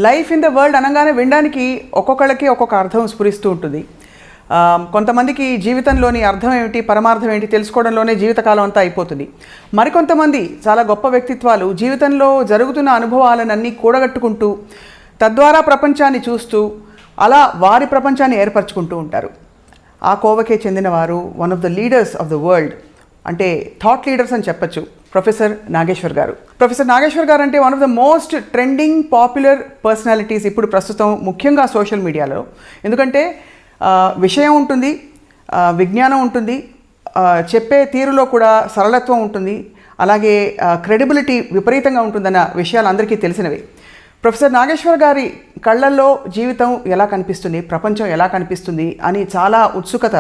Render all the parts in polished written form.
Life in the world అనగానే వినడానికి ఒక్కొక్కళ్ళకి ఒక్కొక్క అర్థం స్ఫురిస్తూ ఉంటుంది. కొంతమందికి జీవితంలోని అర్థం ఏమిటి, పరమార్థం ఏంటి తెలుసుకోవడంలోనే జీవితకాలం అంతా అయిపోతుంది. మరికొంతమంది చాలా గొప్ప వ్యక్తిత్వాలు జీవితంలో జరుగుతున్న అనుభవాలనన్నీ కూడగట్టుకుంటూ తద్వారా ప్రపంచాన్ని చూస్తూ అలా వారి ప్రపంచాన్ని ఏర్పరచుకుంటూ ఉంటారు. ఆ కోవకే చెందినవారు one of the leaders of the world, అంటే థాట్ లీడర్స్ అని చెప్పచ్చు, ప్రొఫెసర్ నాగేశ్వర్ గారు. ప్రొఫెసర్ నాగేశ్వర్ గారు అంటే one of the most trending popular personalities ఇప్పుడు ప్రస్తుతం, ముఖ్యంగా సోషల్ మీడియాలో. ఎందుకంటే విషయం ఉంటుంది, విజ్ఞానం ఉంటుంది, చెప్పే తీరులో కూడా సరళత్వం ఉంటుంది, అలాగే క్రెడిబిలిటీ విపరీతంగా ఉంటుందన్న విషయాలు అందరికీ తెలిసినవి. ప్రొఫెసర్ నాగేశ్వర్ గారి కళ్ళల్లో జీవితం ఎలా కనిపిస్తుంది, ప్రపంచం ఎలా కనిపిస్తుంది అని చాలా ఉత్సుకత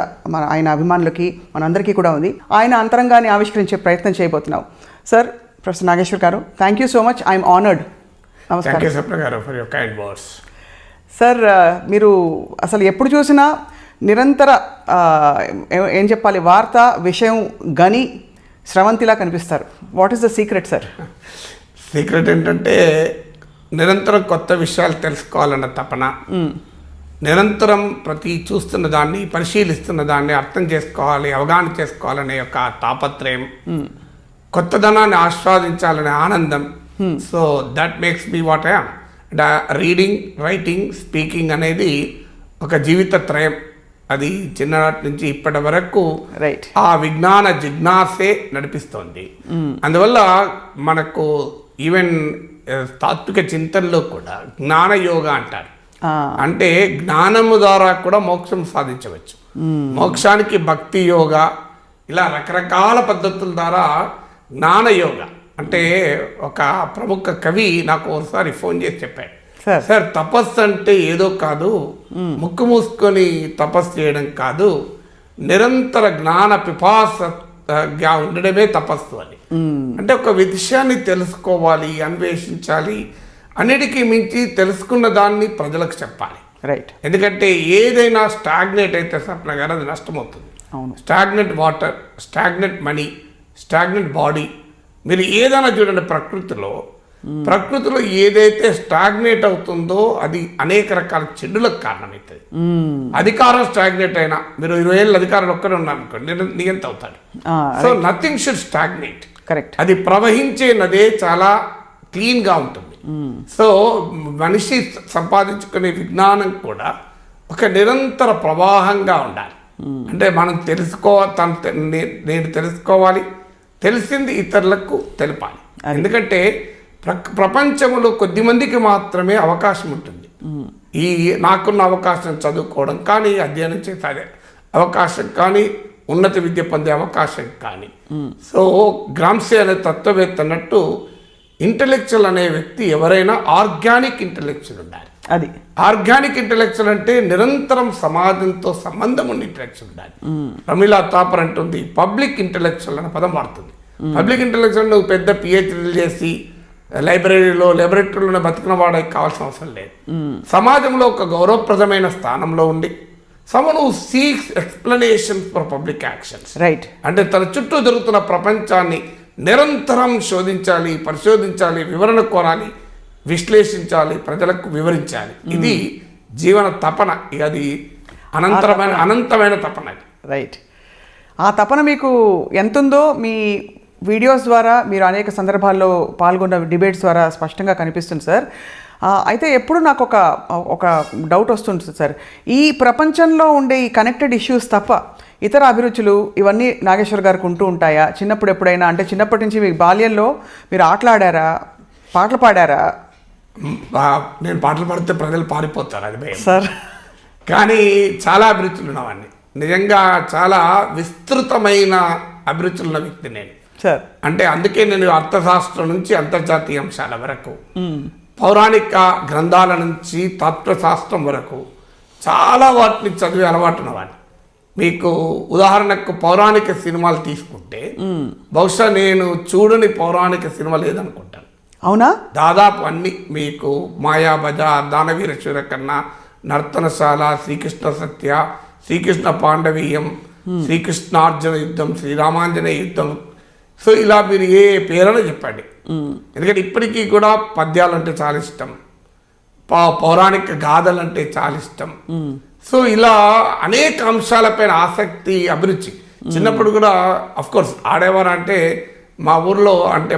ఆయన అభిమానులకి, మనందరికీ కూడా ఉంది. ఆయన అంతరంగాన్ని ఆవిష్కరించే ప్రయత్నం చేయబోతున్నాం. సార్, ప్రొఫెసర్ నాగేశ్వర్ గారు, thank you so much. I'm honoured. నమస్కారం. సార్, మీరు అసలు ఎప్పుడు చూసినా నిరంతర ఏం చెప్పాలి, వార్త విషయం గని స్రవంతిలా కనిపిస్తారు. What is the secret sir? Secret ఏంటంటే నిరంతరం కొత్త విషయాలు తెలుసుకోవాలన్న తపన, నిరంతరం ప్రతి చూస్తున్న దాన్ని, పరిశీలిస్తున్న దాన్ని అర్థం చేసుకోవాలి, అవగాహన చేసుకోవాలనే యొక్క తాపత్రయం, కొత్తదనాన్ని ఆస్వాదించాలనే ఆనందం. So that makes me what I am. Reading, writing, speaking అనేది ఒక జీవిత త్రయం. అది చిన్ననాటి నుంచి ఇప్పటి వరకు ఆ విజ్ఞాన జిజ్ఞాసే నడిపిస్తోంది. అందువల్ల మనకు ఈవెన్ తాత్విక చింతనలో కూడా జ్ఞానయోగ అంటారు. అంటే జ్ఞానము ద్వారా కూడా మోక్షం సాధించవచ్చు. మోక్షానికి భక్తి యోగ, ఇలా రకరకాల పద్ధతుల ద్వారా జ్ఞానయోగ. అంటే ఒక ప్రముఖ కవి నాకు ఒకసారి ఫోన్ చేసి చెప్పాడు, సార్ తపస్సు అంటే ఏదో కాదు, ముక్కు మూసుకొని తపస్సు చేయడం కాదు, నిరంతర జ్ఞాన పిపాసగా ఉండడమే తపస్సు అని. అంటే ఒక విషయాన్ని తెలుసుకోవాలి, అన్వేషించాలి, అన్నిటికీ మించి తెలుసుకున్న దాన్ని ప్రజలకు చెప్పాలి. రైట్. ఎందుకంటే ఏదైనా స్టాగ్నేట్ అయితే సప్న గారు అది నష్టమవుతుంది. Stagnant water, stagnant money, stagnant body. మీరు ఏదైనా చూడండి, ప్రకృతిలో ఏదైతే స్టాగ్నేట్ అవుతుందో అది అనేక రకాల చెడులకు కారణమవుతుంది. అధికారం స్టాగ్నేట్ అయినా, మీరు 20 ఏళ్ళ అధికారులు ఒక్కడే ఉన్నారనుకోండి, నియంత అవుతాడు. So nothing should stagnate. Correct. అది ప్రవహించే నదే చాలా క్లీన్గా ఉంటుంది. సో మనిషి సంపాదించుకునే విజ్ఞానం కూడా ఒక నిరంతర ప్రవాహంగా ఉండాలి. అంటే మనం నేను తెలుసుకోవాలి, తెలిసింది ఇతరులకు తెలపాలి. ఎందుకంటే ప్రపంచంలో కొద్ది మందికి మాత్రమే అవకాశం ఉంటుంది. నాకున్న అవకాశం చదువుకోవడం కానీ, అధ్యయనం చేసే అవకాశం కానీ, ఉన్నత విద్య పొందే అవకాశం కానీ. సో గ్రామ్సీ అనే తత్వవేత్త అన్నట్టు ఇంటలెక్చువల్ అనే వ్యక్తి ఎవరైనా ఆర్గానిక్ ఇంటలెక్చువల్ ఉండాలి. అది ఆర్గానిక్ ఇంటలెక్చువల్ అంటే నిరంతరం సమాజంతో సంబంధం ఉన్న ఇంటలెక్చువల్ ఉండాలి. ప్రమీలా తాపర్ అంటుంది పబ్లిక్ ఇంటలెక్చువల్ అనే పదం వాడుతుంది. పబ్లిక్ ఇంటలెక్చువల్ నువ్వు పెద్ద పిహెచ్డీలు చేసి లైబ్రరీలోనే బతికిన వాడికి కావాల్సిన అవసరం లేదు. సమాజంలో ఒక గౌరవప్రదమైన స్థానంలో ఉండి someone who seeks explanations for public actions. Right. అంటే తన చుట్టూ జరుగుతున్న ప్రపంచాన్ని నిరంతరం శోధించాలి, పరిశోధించాలి, వివరణ కోరాలి, విశ్లేషించాలి, ప్రజలకు వివరించాలి. ఇది జీవన తపన. అది అనంతమైన తపన. రైట్. ఆ తపన మీకు ఎంతుందో మీ వీడియోస్ ద్వారా, మీరు అనేక సందర్భాల్లో పాల్గొన్న డిబేట్స్ ద్వారా స్పష్టంగా కనిపిస్తుంది సార్. అయితే ఎప్పుడు నాకు ఒక డౌట్ వస్తుంది సార్, ఈ ప్రపంచంలో ఉండే ఈ కనెక్టెడ్ ఇష్యూస్ తప్ప ఇతర అభిరుచులు ఇవన్నీ నాగేశ్వర్ గారికి ఉంటూ ఉంటాయా? చిన్నప్పుడు ఎప్పుడైనా, అంటే చిన్నప్పటి నుంచి మీ బాల్యంలో మీరు ఆటలాడారా, పాటలు పాడారా? నేను పాటలు పాడితే ప్రజలు పారిపోతారు, అది సార్. కానీ చాలా అభిరుచులు ఉన్నవాడిని. నిజంగా చాలా విస్తృతమైన అభిరుచులున్న వ్యక్తి నేను సార్. అంటే అందుకే నేను అర్థశాస్త్రం నుంచి అంతర్జాతీయ అంశాల వరకు, పౌరాణిక గ్రంథాల నుంచి తత్వశాస్త్రం వరకు చాలా వాటిని చదివే అలవాటు ఉన్నవాడిని. మీకు ఉదాహరణకు పౌరాణిక సినిమాలు తీసుకుంటే బహుశా నేను చూడని పౌరాణిక సినిమా లేదనుకుంటాను. అవునా? దాదాపు అన్ని మీకు మాయాబజార్, దానవీర శూరకర్ణ, నర్తనశాల, శ్రీకృష్ణ సత్య, శ్రీకృష్ణ పాండవీయం, శ్రీకృష్ణార్జున యుద్ధం, శ్రీరామాంజనేయ యుద్ధం. సో ఇలా మీరు ఏ పేరైనా చెప్పండి. ఎందుకంటే ఇప్పటికీ కూడా పద్యాలు అంటే చాలా ఇష్టం. పౌరాణిక గాథలు అంటే చాలా ఇష్టం. సో ఇలా అనేక అంశాలపైన ఆసక్తి, అభిరుచి. చిన్నప్పుడు కూడా అఫ్ కోర్స్ ఆడేవారు. అంటే మా ఊర్లో, అంటే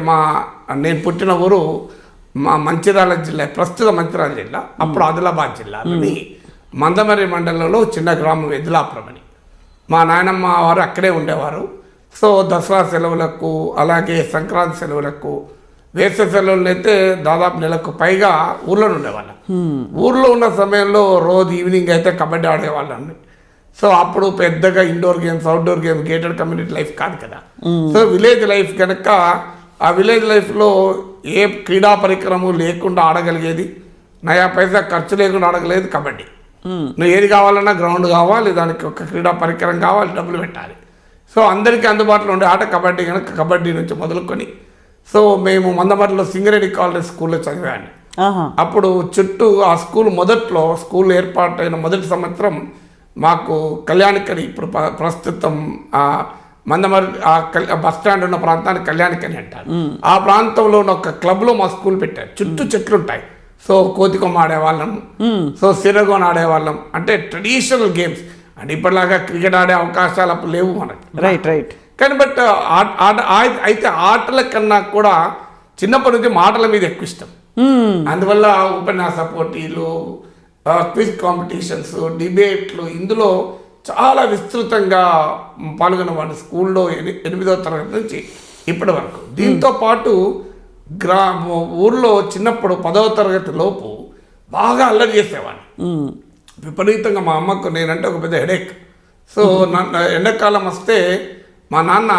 నేను పుట్టిన ఊరు మా మంచిర్యాల జిల్లా, ప్రస్తుత మంచిర్యాల జిల్లా, అప్పుడు ఆదిలాబాద్ జిల్లాలోని మందమర్రి మండలంలో చిన్న గ్రామం ఎద్దులాపురం అని. మా నాయనమ్మ వారు అక్కడే ఉండేవారు. సో దసరా సెలవులకు, అలాగే సంక్రాంతి సెలవులకు, వేసవి సెలవులు అయితే దాదాపు నెలకు పైగా ఊర్లో ఉండేవాళ్ళం. ఊర్లో ఉన్న సమయంలో రోజు ఈవినింగ్ అయితే కబడ్డీ ఆడేవాళ్ళం. సో అప్పుడు పెద్దగా indoor games, outdoor games, gated community life కాదు కదా. సో విలేజ్ లైఫ్ కనుక ఆ విలేజ్ లైఫ్లో ఏ క్రీడా పరికరము లేకుండా ఆడగలిగేది, నయా పైసా ఖర్చు లేకుండా ఆడగలిగేది కబడ్డీ. నువ్వు ఏది కావాలన్నా గ్రౌండ్ కావాలి, దానికి ఒక క్రీడా పరికరం కావాలి, డబ్బులు పెట్టాలి. సో అందరికీ అందుబాటులో ఉండే ఆట కబడ్డీ కనుక కబడ్డీ నుంచి మొదలుకొని, సో మేము మందమర్రిలో సింగరేణి కాలేజ్ స్కూల్లో చదివాను. అప్పుడు చుట్టూ ఆ స్కూల్ మొదట్లో, స్కూల్ ఏర్పాటైన మొదటి సంవత్సరం మాకు కళ్యాణికని, ఇప్పుడు ప్రస్తుతం మందమర్రి బస్ స్టాండ్ ఉన్న ప్రాంతాన్ని కళ్యాణికని అంటారు. ఆ ప్రాంతంలో ఉన్న ఒక క్లబ్లో మా స్కూల్ పెట్టారు. చుట్టూ చెట్లు ఉంటాయి. సో కోతికొమ్మ ఆడేవాళ్ళం, సో సిరగోన్ ఆడేవాళ్ళం. అంటే ట్రెడిషనల్ గేమ్స్. అంటే ఇప్పటిలాగా క్రికెట్ ఆడే అవకాశాలు అప్పుడు లేవు మనకి. రైట్. కానీ బట్ అయితే ఆటల కన్నా కూడా చిన్నప్పటి నుంచి మాటల మీద ఎక్కువ ఇష్టం. అందువల్ల ఉపన్యాస పోటీలు, క్విజ్ కాంపిటీషన్స్, డిబేట్లు, ఇందులో చాలా విస్తృతంగా పాల్గొనేవాడిని స్కూల్లో 8వ తరగతి నుంచి ఇప్పటి వరకు. దీంతో పాటు ఊర్లో చిన్నప్పుడు 10వ తరగతి లోపు బాగా అల్లరి చేసేవాడిని విపరీతంగా. మా అమ్మకు నేనంటే ఒక పెద్ద హెడేక్. సో ఎండాకాలం వస్తే మా నాన్న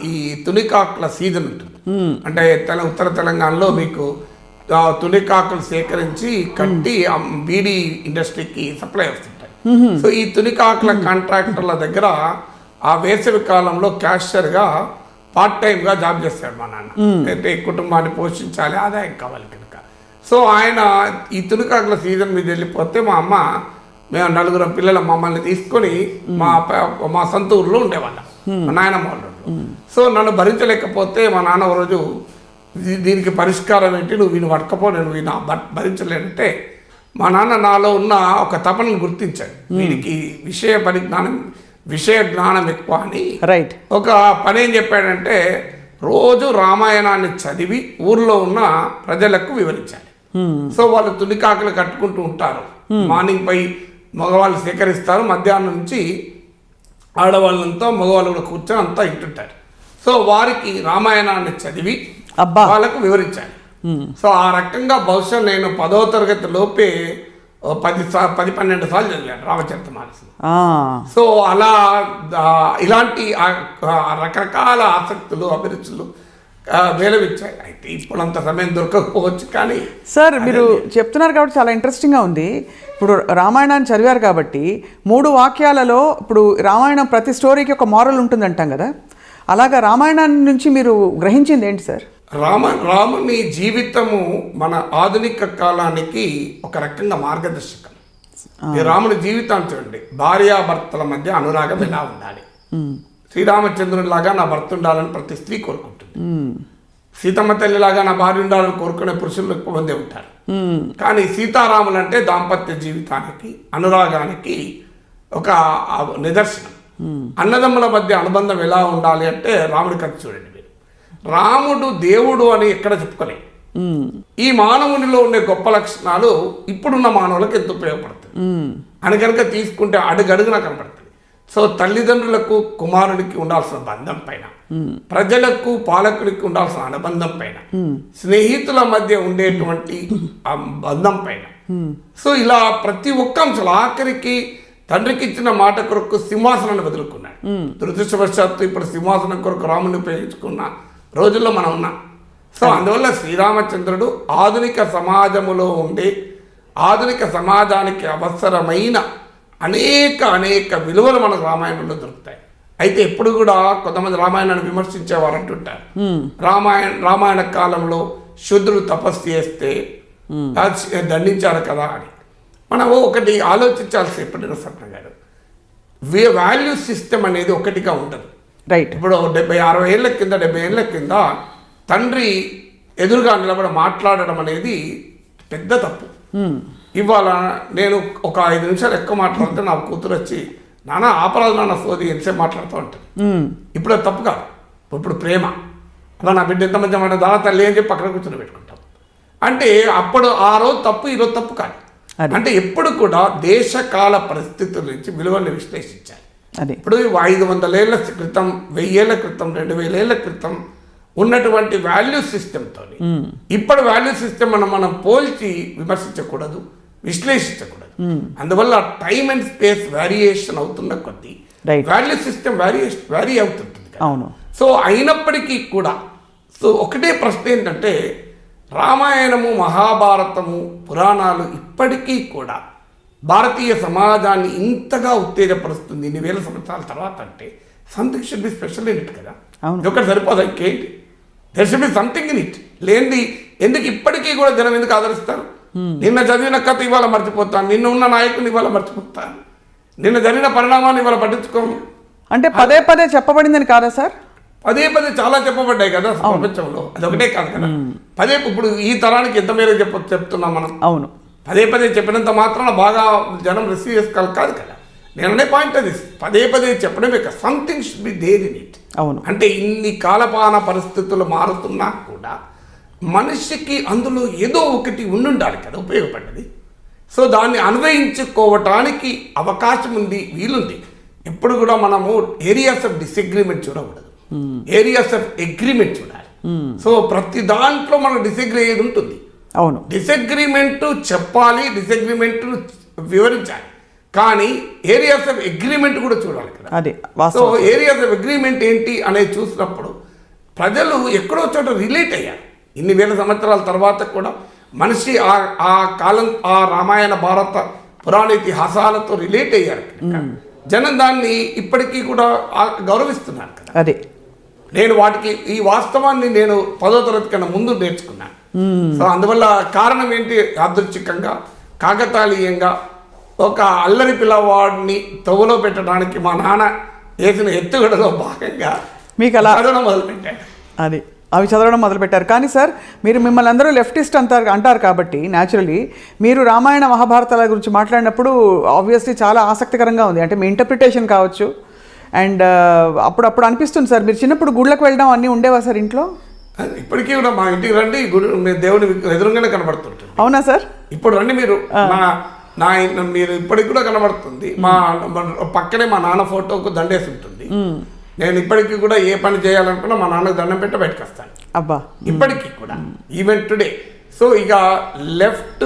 ఈ తునికాకుల సీజన్ ఉంటుంది. అంటే ఉత్తర తెలంగాణలో మీకు తునికాకులు సేకరించి కట్టి బీడీ ఇండస్ట్రీకి సప్లై వస్తుంటాయి. సో ఈ తునికాకుల కాంట్రాక్టర్ల దగ్గర ఆ వేసవి కాలంలో క్యాషియర్గా పార్ట్ టైంగా జాబ్ చేస్తాడు మా నాన్న. అంటే కుటుంబాన్ని పోషించాలి, ఆదాయం కావాలి కనుక. సో ఆయన ఈ తునికాకుల సీజన్ మీద వెళ్ళిపోతే మా అమ్మ, మేము 4 పిల్లల మమ్మల్ని తీసుకొని మా సొంత ఊర్లో ఉండేవాళ్ళం, మా నాయనమ్మ వాళ్ళు. సో నన్ను భరించలేకపోతే మా నాన్న ఒక రోజు, దీనికి పరిష్కారం ఏంటి, నువ్వు వీని పట్టుకపో, నేను వీని భరించలేనంటే మా నాన్న నాలో ఉన్న ఒక తపనను గుర్తించాడు. వీనికి విషయ జ్ఞానం ఎక్కువ అని. రైట్. ఒక పని ఏం చెప్పాడంటే, రోజు రామాయణాన్ని చదివి ఊర్లో ఉన్న ప్రజలకు వివరించాలి. సో వాళ్ళు తునికాకులు కట్టుకుంటూ ఉంటారు. మార్నింగ్ పై మగవాళ్ళు సేకరిస్తారు, మధ్యాహ్నం నుంచి ఆడవాళ్ళంతా మగవాళ్ళు కూడా కూర్చొని అంతా ఇంటుంటారు. సో వారికి రామాయణాన్ని చదివి వాళ్ళకు వివరించాలి. సో ఆ రకంగా బహుశా నేను 10వ తరగతి లోపే 10-12 సార్లు చదివాను రామచరితమానస్. సో అలా ఇలాంటి రకరకాల ఆసక్తులు, అభిరుచులు వేలవిచ్చాయి. అయితే ఇప్పుడు అంత సమయం దొరకకపోవచ్చు. కానీ సార్ మీరు చెప్తున్నారు కాబట్టి చాలా ఇంట్రెస్టింగ్గా ఉంది. ఇప్పుడు రామాయణాన్ని చదివారు కాబట్టి 3 వాక్యాలలో ఇప్పుడు రామాయణం ప్రతి స్టోరీకి ఒక మారల్ ఉంటుందంటాం కదా, అలాగా రామాయణాన్ని నుంచి మీరు గ్రహించింది ఏంటి సార్? రాముని జీవితము మన ఆధునిక కాలానికి ఒక రకంగా మార్గదర్శకం. ఈ రాముని జీవితాన్ని చూడండి. భార్యాభర్తల మధ్య అనురాగం ఎలా ఉండాలి. శ్రీరామచంద్రునిలాగా నా భర్త ఉండాలని ప్రతి స్త్రీ కోరుకుంటుంది. సీతమ్మ తల్లిలాగా నా భార్య ఉండాలని కోరుకునే పురుషులు ఎక్కువ మంది ఉంటారు. కానీ సీతారాములు అంటే దాంపత్య జీవితానికి, అనురాగానికి ఒక నిదర్శనం. అన్నదమ్ముల మధ్య అనుబంధం ఎలా ఉండాలి అంటే రాముడి కథ చూడండి. రాముడు దేవుడు అని ఎక్కడ చెప్పుకోలే. ఈ మానవునిలో ఉండే గొప్ప లక్షణాలు ఇప్పుడున్న మానవులకు ఎంత ఉపయోగపడుతుంది అని కనుక తీసుకుంటే అడుగడుగునా కనపడుతుంది. సో తల్లిదండ్రులకు కుమారుడికి ఉండాల్సిన బంధం పైన, ప్రజలకు పాలకుడికి ఉండాల్సిన అనుబంధం పైన, స్నేహితుల మధ్య ఉండేటువంటి బంధం పైన, సో ఇలా ప్రతి ఒక్క అంశం, ఆఖరికి తండ్రికి ఇచ్చిన మాట కొరకు సింహాసనాన్ని వదులుకున్నాడు. దురదృష్టవశాత్తు ఇప్పుడు సింహాసనం కొరకు రాముని ఉపయోగించుకున్న రోజుల్లో మనం ఉన్నాం. సో అందువల్ల శ్రీరామచంద్రుడు ఆధునిక సమాజములో ఉండే, ఆధునిక సమాజానికి అవసరమైన అనేక విలువలు మనకు రామాయణంలో దొరుకుతాయి. అయితే ఎప్పుడు కూడా కొంతమంది రామాయణాన్ని విమర్శించేవారు అంటుంటారు, రామాయణ కాలంలో శూద్రులు తపస్సు చేస్తే దండించారు కదా అని. మనం ఒకటి ఆలోచించాల్సి ఎప్పుడైనా సప్న గారు, వాల్యూ సిస్టమ్ అనేది ఒకటిగా ఉండదు. రైట్. ఇప్పుడు 70 ఏళ్ల కింద తండ్రి ఎదురుగా నిలబడి మాట్లాడడం అనేది పెద్ద తప్పు. ఇవాళ నేను ఒక 5 నిమిషాలు ఎక్కువ మాట్లాడితే నా కూతురు వచ్చి నాన్న ఆపరాదు నాన్న సోది ఎంతసేపు మాట్లాడుతూ ఉంటుంది. ఇప్పుడు అది తప్పు కాదు, ఇప్పుడు ప్రేమ. అలా నా బిడ్డ ఎంత మంచిగా మాట దాని తల్లి అని చెప్పి పక్కన కూర్చొని పెట్టుకుంటాం. అంటే అప్పుడు ఆ రోజు తప్పు, ఈరోజు తప్పు కాదు. అంటే ఎప్పుడు కూడా దేశకాల పరిస్థితుల నుంచి విలువల్ని విశ్లేషించాలి. ఇప్పుడు 500 ఏళ్ల క్రితం, 1000 ఏళ్ల క్రితం, 2000 ఏళ్ల క్రితం ఉన్నటువంటి వాల్యూ సిస్టమ్తో ఇప్పటి వాల్యూ సిస్టమ్ మనం పోల్చి విమర్శించకూడదు, విశ్లేషించకూడదు. అందువల్ల టైమ్ అండ్ స్పేస్ వేరియేషన్ అవుతున్న కొద్దీ వాల్యూ సిస్టమ్ వేరీ అవుతుంటుంది. సో అయినప్పటికీ కూడా ఒకటే ప్రశ్న ఏంటంటే, రామాయణము, మహాభారతము, పురాణాలు ఇప్పటికీ కూడా భారతీయ సమాజాన్ని ఇంతగా ఉత్తేజపరుస్తుంది ఇన్ని వేల సంవత్సరాల తర్వాత అంటే something should be special in it కదా. ఒకటి సరిపోదా, ఇంకేంటి? There should be something in it. లేనిది ఎందుకు ఇప్పటికీ కూడా జనం ఎందుకు ఆదరిస్తారు? నిన్న చదివిన కథ ఇవాళ మర్చిపోతాను, నిన్న ఉన్న నాయకుని ఇవాళ మర్చిపోతాను, నిన్న జరిగిన పరిణామాన్ని ఇవాళ పట్టించుకోము. అంటే పదే పదే చెప్పబడిందని కాదా సార్? పదే చాలా చెప్పబడ్డాయి కదా ప్రపంచంలో, అది ఒకటే కాదు కదా. ఇప్పుడు ఈ తరానికి ఎంత మేర చెప్తున్నాం మనం. అవును, పదే చెప్పినంత మాత్రాన బాగా జనం రిసీవ్ చేసుకోవాలి కాదు కదా. నేననే పాయింట్ అది, పదే చెప్పడమే కదా. Something should be there in it. అవును, అంటే ఇన్ని కాలపాన పరిస్థితులు మారుతున్నా కూడా మనిషికి అందులో ఏదో ఒకటి ఉండాలి కదా ఉపయోగపడ్డది. సో దాన్ని అన్వయించుకోవటానికి అవకాశం ఉంది, వీలుంది. ఎప్పుడు కూడా మనము ఏరియాస్ ఆఫ్ డిసగ్రిమెంట్ చూడకూడదు, ఏరియాస్ ఆఫ్ అగ్రిమెంట్ చూడాలి. సో ప్రతి దాంట్లో మనకు డిసగ్రీ అయ్యేది ఉంటుంది. అవును, డిసగ్రిమెంట్ చెప్పాలి, డిసగ్రిమెంట్ వివరించాలి, కానీ ఏరియాస్ ఆఫ్ అగ్రిమెంట్ కూడా చూడాలి కదా. అదే సో ఏరియాస్ ఆఫ్ అగ్రిమెంట్ ఏంటి అనేది చూసినప్పుడు ప్రజలు ఎక్కడో చోట రిలేట్ అయ్యారు. ఇన్ని వేల సంవత్సరాల తర్వాత కూడా మనిషి ఆ కాలం, ఆ రామాయణ భారత పురాణ ఇతిహాసాలతో రిలేట్ అయ్యారు. జనం దాన్ని ఇప్పటికీ కూడా గౌరవిస్తున్నారు కదా. అదే నేను వాటికి ఈ వాస్తవాన్ని నేను 10వ తరగతి కన్నా ముందు నేర్చుకున్నాను. సో అందువల్ల కారణం ఏంటి, యాదృచ్ఛికంగా కాకతాళీయంగా ఒక అల్లరి పిల్లవాడిని తవ్వలో పెట్టడానికి మా నాన్న వేసిన ఎత్తుగడలో భాగంగా మీకు అలా చదవడం మొదలుపెట్టాడు. అది అవి చదవడం మొదలుపెట్టారు. కానీ సార్, మిమ్మల్ని అందరూ లెఫ్టిస్ట్ అంటారు కాబట్టి న్యాచురలీ మీరు రామాయణ మహాభారతాల గురించి మాట్లాడినప్పుడు ఆబ్వియస్లీ చాలా ఆసక్తికరంగా ఉంది. అంటే మీ ఇంటర్ప్రిటేషన్ కావచ్చు. అండ్ అప్పుడప్పుడు అనిపిస్తుంది సార్, మీరు చిన్నప్పుడు గుళ్ళకు వెళ్ళడం అన్నీ ఉండేవా సార్ ఇంట్లో? ఇప్పటికీ కూడా మా ఇంటికి రండి, దేవుని ఎదురుగానే కనబడుతుంటుంది. అవునా సార్? ఇప్పుడు రండి మీరు, మీరు ఇప్పటికి కూడా కనబడుతుంది. మా పక్కనే మా నాన్న ఫోటోకు దండేసి ఉంటుంది. నేను ఇప్పటికీ కూడా ఏ పని చేయాలనుకున్నా మా నాన్నకు దండం పెట్టి బయటకు వస్తాను. అబ్బా, ఇప్పటికీ కూడా ఈవెన్ టుడే. సో ఇక లెఫ్ట్,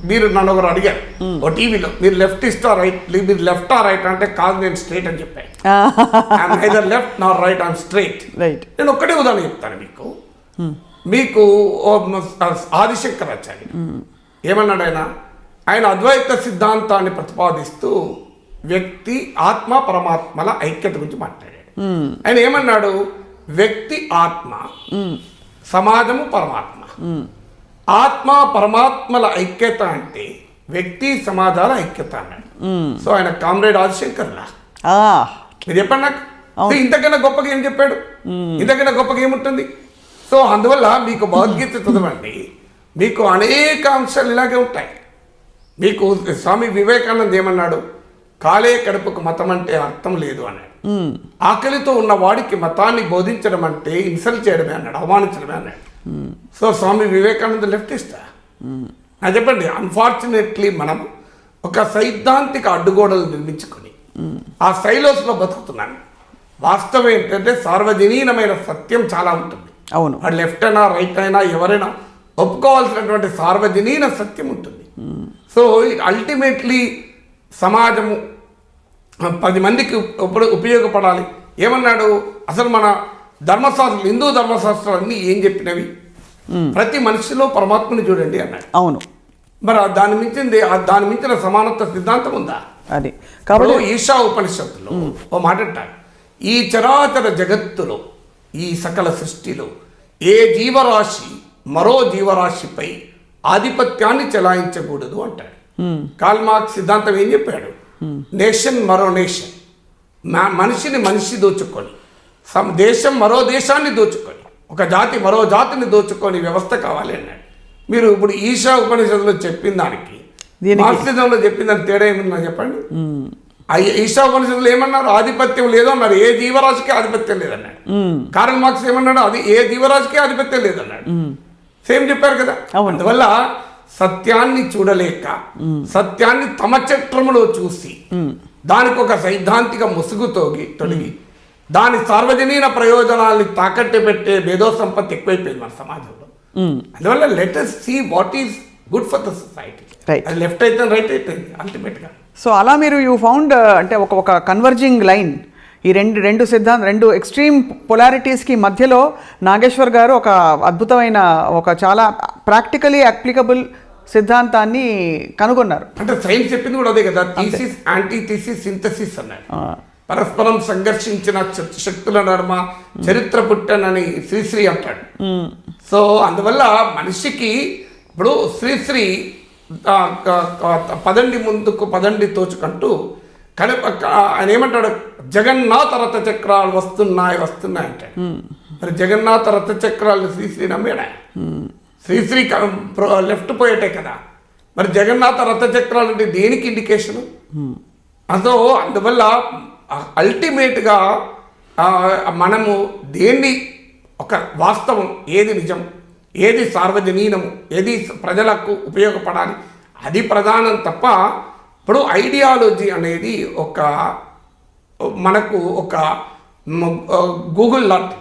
మీరు నన్ను ఒకరు అడిగారు ఓ టీవీలో, మీరు లెఫ్టిస్ట్ రైట్, మీరు లెఫ్ట్ ఆ రైట్ అంటే కాదు, నేను స్ట్రైట్ అని చెప్పాను. Either left Nar right, I'm straight. నేను ఒక్కటే ఉదాహరణ చెప్తాను మీకు. ఆదిశంకరాచార్య ఏమన్నాడు ఆయన అద్వైత సిద్ధాంతాన్ని ప్రతిపాదిస్తూ వ్యక్తి ఆత్మ పరమాత్మల ఐక్యత గురించి మాట్లాడాడు. ఆయన ఏమన్నాడు, వ్యక్తి ఆత్మ, సమాజము పరమాత్మ. ఆత్మ పరమాత్మల ఐక్యత అంటే వ్యక్తి సమాజాల ఐక్యత అన్నాడు. సో ఆయన కామ్రేడ్ ఆదిశంకర్లా. మీరు చెప్పండి నాకు, ఇంతకన్నా గొప్పగా ఏం చెప్పాడు? ఇంతకన్నా గొప్పగా ఏముంటుంది? సో అందువల్ల మీకు భగవద్గీత చదవండి, మీకు అనేక అంశాలు ఇలాగే ఉంటాయి. మీకు స్వామి వివేకానంద ఏమన్నాడు, కాలే కడుపుకు మతం అంటే అర్థం లేదు అన్నాడు. ఆకలితో ఉన్న వాడికి మతాన్ని బోధించడం అంటే ఇన్సల్ట్ చేయడమే అన్నాడు, అవమానించడమే అన్నాడు. సో స్వామి వివేకానంద లెఫ్టిస్టా? నాకు చెప్పండి. అన్ఫార్చునేట్లీ మనం ఒక సైద్ధాంతిక అడ్డుగోడలు నిర్మించుకొని ఆ సైలోస్లో బతుకుతున్నాను. వాస్తవం ఏంటంటే సార్వజనీనమైన సత్యం చాలా ఉంటుంది. అవును, వాడు లెఫ్ట్ అయినా రైట్ అయినా ఎవరైనా ఒప్పుకోవాల్సినటువంటి సార్వజనీన సత్యం ఉంటుంది. సో అల్టిమేట్లీ సమాజము 10 మందికి ఉపయోగపడాలి. ఏమన్నాడు అసలు మన ధర్మశాస్త్రాలు, హిందూ ధర్మశాస్త్రాలు అన్నీ ఏం చెప్పినవి? ప్రతి మనిషిలో పరమాత్మని చూడండి అన్నాడు. అవును, మరి దాని మించిన సమానత్వ సిద్ధాంతం ఉందా? అది కాబట్టి ఈశా ఉపనిషత్తులో ఓ మాట అంటారు, ఈ చరాచర జగత్తులో, ఈ సకల సృష్టిలో ఏ జీవరాశి మరో జీవరాశిపై ఆధిపత్యాన్ని చెలాయించకూడదు అంటాడు. కార్ల్ మార్క్స్ సిద్ధాంతం ఏం చెప్పాడు? నేషన్ మరో నేషన్, మనిషిని మనిషి దోచుకొని, దేశం మరో దేశాన్ని దోచుకొని, ఒక జాతి మరో జాతిని దోచుకొని వ్యవస్థ కావాలి అన్నాడు. మీరు ఇప్పుడు ఈశా ఉపనిషత్తులో చెప్పిన దానికి దీనికి మార్క్సిజంలో చెప్పిన దాని తేడా ఏమన్నా చెప్పండి. ఈశాపనిషత్తులు ఏమన్నారు? ఆధిపత్యం లేదు అన్నారు. ఏ జీవరాశికి ఆధిపత్యం లేదన్నాడు. కార్ల్ మార్క్స్ ఏమన్నాడు? అది ఏ జీవరాశికి ఆధిపత్యం లేదన్నాడు. సేమ్ చెప్పారు కదా. అందువల్ల సత్యాన్ని చూడలేక సత్యాన్ని తమ చట్రములో చూసి దానికి ఒక సైద్ధాంతిక ముసుగు తొడిగి దాని సార్వజనీన ప్రయోజనాల్ని తాకట్టు పెట్టే మేధో సంపత్తి ఎక్కువైపోయింది మన సమాజంలో. అందువల్ల let us see what is good for the society. అది లెఫ్ట్ అయితే రైట్ అయితే అల్టిమేట్గా. సో అలా మీరు యూ ఫౌండ్ అంటే ఒక కన్వర్జింగ్ లైన్, ఈ రెండు సిద్ధాంతం, రెండు ఎక్స్ట్రీమ్ పొలారిటీస్కి మధ్యలో నాగేశ్వర్ గారు ఒక అద్భుతమైన, ఒక చాలా ప్రాక్టికలీ అప్లికబుల్ సిద్ధాంతాన్ని కనుగొన్నారు. అంటే సైన్స్ చెప్పింది కూడా అదే కదా. థీసిస్, యాంటీ థీసిస్, సింథసిస్ అన్నాడు. పరస్పరం సంఘర్షించిన శక్తుల నడుమ చరిత్ర పుట్టనని శ్రీశ్రీ అంటాడు. సో అందువల్ల మనిషికి ఇప్పుడు శ్రీశ్రీ పదండి ముందుకు పదండి తోచుకంటూ ఆయన ఏమంటాడు? జగన్నాథ రథ చక్రాలు వస్తున్నాయి అంటాడు. మరి జగన్నాథ రథ చక్రాలు శ్రీశ్రీ నమ్మాడా? శ్రీశ్రీ లెఫ్ట్ పోయేటే కదా. మరి జగన్నాథ రథ చక్రాలు అంటే దేనికి ఇండికేషను? అందువల్ల అల్టిమేట్గా మనము దేన్ని, ఒక వాస్తవం ఏది నిజం, ఏది సార్వజనీనము, ఏది ప్రజలకు ఉపయోగపడాలి, అది ప్రధానం తప్ప ఇప్పుడు ఐడియాలజీ అనేది మనకు ఒక గూగుల్ లాంటి.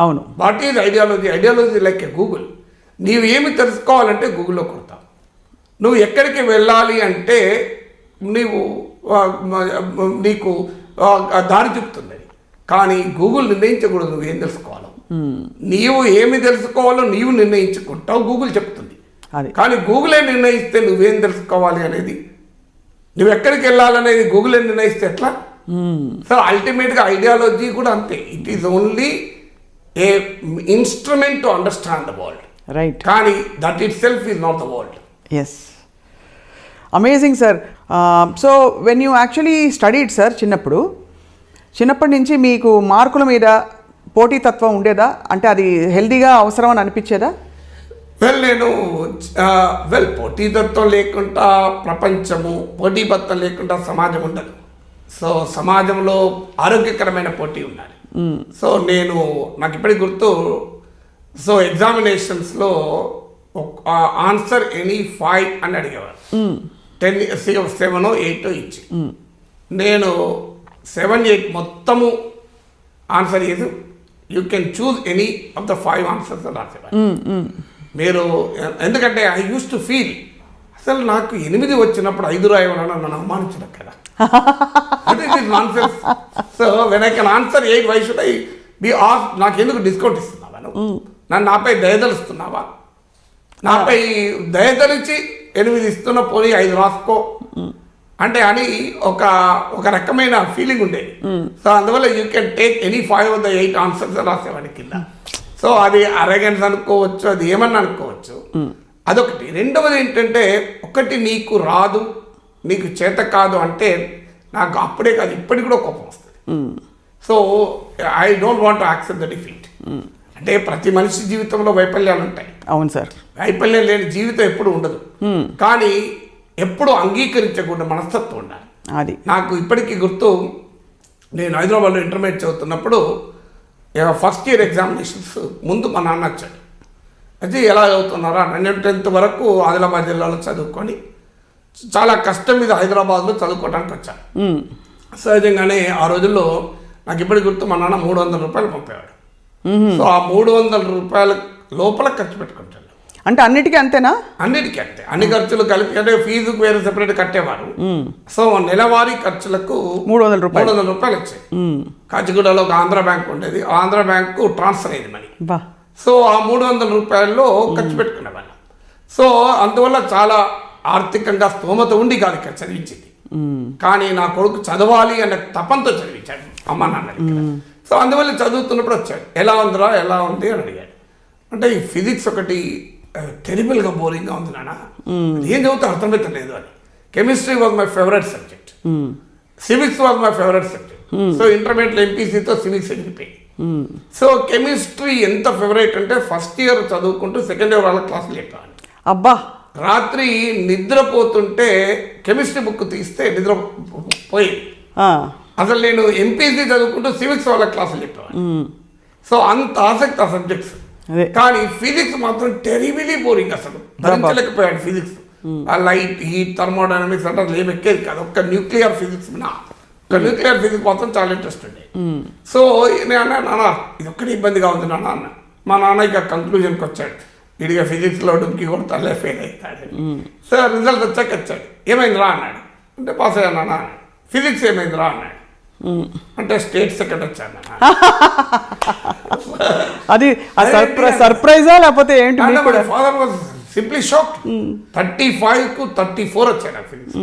అవును. What is ideology? Ideology like A Google. నీవు ఏమి తెలుసుకోవాలంటే గూగుల్లో కొడతావు. నువ్వు ఎక్కడికి వెళ్ళాలి అంటే నీకు దారి చెప్తుంది. కానీ గూగుల్ నిర్ణయించకూడదు నువ్వేం తెలుసుకోవాలో. నీవు ఏమి తెలుసుకోవాలో నీవు నిర్ణయించుకుంటావు, గూగుల్ చెప్తుంది. కానీ గూగులే నిర్ణయిస్తే నువ్వేం తెలుసుకోవాలి అనేది, నువ్వు ఎక్కడికి వెళ్ళాలనేది గూగులే నిర్ణయిస్తే ఎట్లా? సో అల్టిమేట్గా ఐడియాలజీ కూడా అంతే. It is only a instrument to understand the world. Right. కానీ that itself is not the world. Yes, amazing sir. So when you actually studied sir, చిన్నప్పటి నుంచి మీకు మార్కుల మీద పోటీతత్వం ఉండేదా? అంటే అది హెల్దీగా అవసరం అని అనిపించేదా? నేను పోటీతత్వం లేకుండా ప్రపంచము, పోటీతత్వం లేకుండా సమాజం ఉండదు. సో సమాజంలో ఆరోగ్యకరమైన పోటీ ఉండాలి. సో నాకు ఇప్పటికి గుర్తు, సో ఎగ్జామినేషన్స్లో ఆన్సర్ ఎనీ 5 అని అడిగేవారు. 10, 7, 8 ఇచ్చి నేను 7, 8 మొత్తము ఆన్సర్ ఏది, you can choose any of the 5 answers రాసేవారు మీరు. ఎందుకంటే ఐ యూస్ టు ఫీల్, అసలు నాకు 8 వచ్చినప్పుడు 5 రాయవాలని నన్ను అవమానించడం కదా. అంటే it is nonsense. So when I can answer 8, why should I be off? నాకు ఎందుకు డిస్కౌంట్ ఇస్తున్నావా నువ్వు? నాపై దయదలుస్తున్నావా? నాపై దయదలిచి 8 ఇస్తున్న పోనీ 5 రాసుకో అంటే అని ఒక రకమైన ఫీలింగ్ ఉండేది. సో అందువల్ల you can take any 5 of the 8 answers రాసేవాడి కింద. సో అది అరగెన్స్ అనుకోవచ్చు, అది ఏమన్నా అనుకోవచ్చు. అదొకటి. రెండవది ఏంటంటే, ఒకటి నీకు రాదు, నీకు చేత కాదు అంటే నాకు అప్పుడే కాదు ఇప్పటికి కూడా కోపం వస్తుంది. So I don't want to accept the defeat. అంటే ప్రతి మనిషి జీవితంలో వైఫల్యాలు ఉంటాయి. అవును సార్. వైఫల్యం లేని జీవితం ఎప్పుడు ఉండదు. కానీ ఎప్పుడు అంగీకరించకుండా మనస్తత్వం ఉండాలి. అది నాకు ఇప్పటికీ గుర్తు, నేను హైదరాబాద్లో ఇంటర్మీడియట్ చదువుతున్నప్పుడు ఫస్ట్ ఇయర్ ఎగ్జామినేషన్స్ ముందు మా నాన్న వచ్చాడు. అయితే ఎలా చదువుతున్నారా? 10th వరకు ఆదిలాబాద్ జిల్లాలో చదువుకొని చాలా కష్టం మీద హైదరాబాద్లో చదువుకోవడానికి వచ్చాను. సహజంగానే ఆ రోజుల్లో నాకు ఇప్పటికి గుర్తు, మా నాన్న 300 రూపాయలు పంపేవాడు. సో ఆ 300 రూపాయల లోపల ఖర్చు పెట్టుకుంటాడు. అంటే అన్నిటికీ అంతేనా? అన్నిటికీ అంతే. అన్ని ఖర్చులు కలిపి, అంటే ఫీజుకు వేరే సెపరేట్ కట్టేవారు. సో నెలవారీ ఖర్చులకు 300 రూపాయలు వచ్చాయి. కాచిగూడలో ఒక ఆంధ్ర బ్యాంక్ ఉండేది, ఆంధ్ర బ్యాంకు ట్రాన్స్ఫర్ అయ్యేది మనీ. సో ఆ 300 రూపాయల్లో ఖర్చు పెట్టుకునేవాళ్ళం. సో అందువల్ల చాలా ఆర్థికంగా స్తోమత ఉండి కాదు ఇక్కడ చదివించింది. కానీ నా కొడుకు చదవాలి అన్న తపంతో చదివించాడు అమ్మ నాన్న. సో అందువల్ల చదువుతున్నప్పుడు వచ్చాడు, ఎలా ఉందిరా, ఎలా ఉంది అని అడిగాడు. అంటే ఈ ఫిజిక్స్ ఒకటి టెరిబుల్గా బోరింగ్గా ఉంది నాన్న, ఏం చదివితే అర్థమవుతలేదు అని. Chemistry was my favourite subject, civics was my favourite subject. So intermediate ఎంపీసీతో సివిక్స్ వెళ్ళిపోయి. సో కెమిస్ట్రీ ఎంత ఫేవరెట్ అంటే ఫస్ట్ ఇయర్ చదువుకుంటూ సెకండ్ ఇయర్ వాళ్ళ క్లాసులు చెప్పాను. అబ్బా, రాత్రి నిద్రపోతుంటే కెమిస్ట్రీ బుక్ తీస్తే నిద్రపోయి అసలు నేను ఎంపీసీ చదువుకుంటూ సివిక్స్ వాళ్ళ క్లాసులు చెప్పేవాడు. సో అంత ఆసక్తి ఆ సబ్జెక్ట్స్. కానీ ఫిజిక్స్ మాత్రం టెరిబిలీ బోరింగ్, అసలు భరించలేకపోయాడు ఫిజిక్స్. ఆ లైట్, హీట్, థర్మోడైనమిక్స్ అంటే అసలు ఏమి ఎక్కేది కాదు. ఒక న్యూక్లియర్ ఫిజిక్స్ న్యూక్లియర్ ఫిజిక్స్ మాత్రం చాలా ఇంట్రెస్ట్ ఉండే. సో నేను అన్నా, నాన్న ఇది ఒక్కటి ఇబ్బందిగా ఉంది నాన్న అన్న. మా నాన్న ఇక కంక్లూజన్కి వచ్చాడు, ఇడిగా ఫిజిక్స్లో డుమ్కి కొడతాలే ఫెయిల్ అవుతాడు. సో రిజల్ట్ వచ్చాక వచ్చాడు, ఏమైంది రా అన్నాడు. అంటే పాస్ అయ్యా నాన్న అన్నాడు. ఫిజిక్స్ ఏమైంది రా అన్నాడు. అంటే స్టేట్ సెకండ్ వచ్చాను. అది సర్ప్రైజా లేకపోతే ఏంటి? Father was simply shock. 35కు 34 వచ్చాయి నాకు ఫిజిక్స్.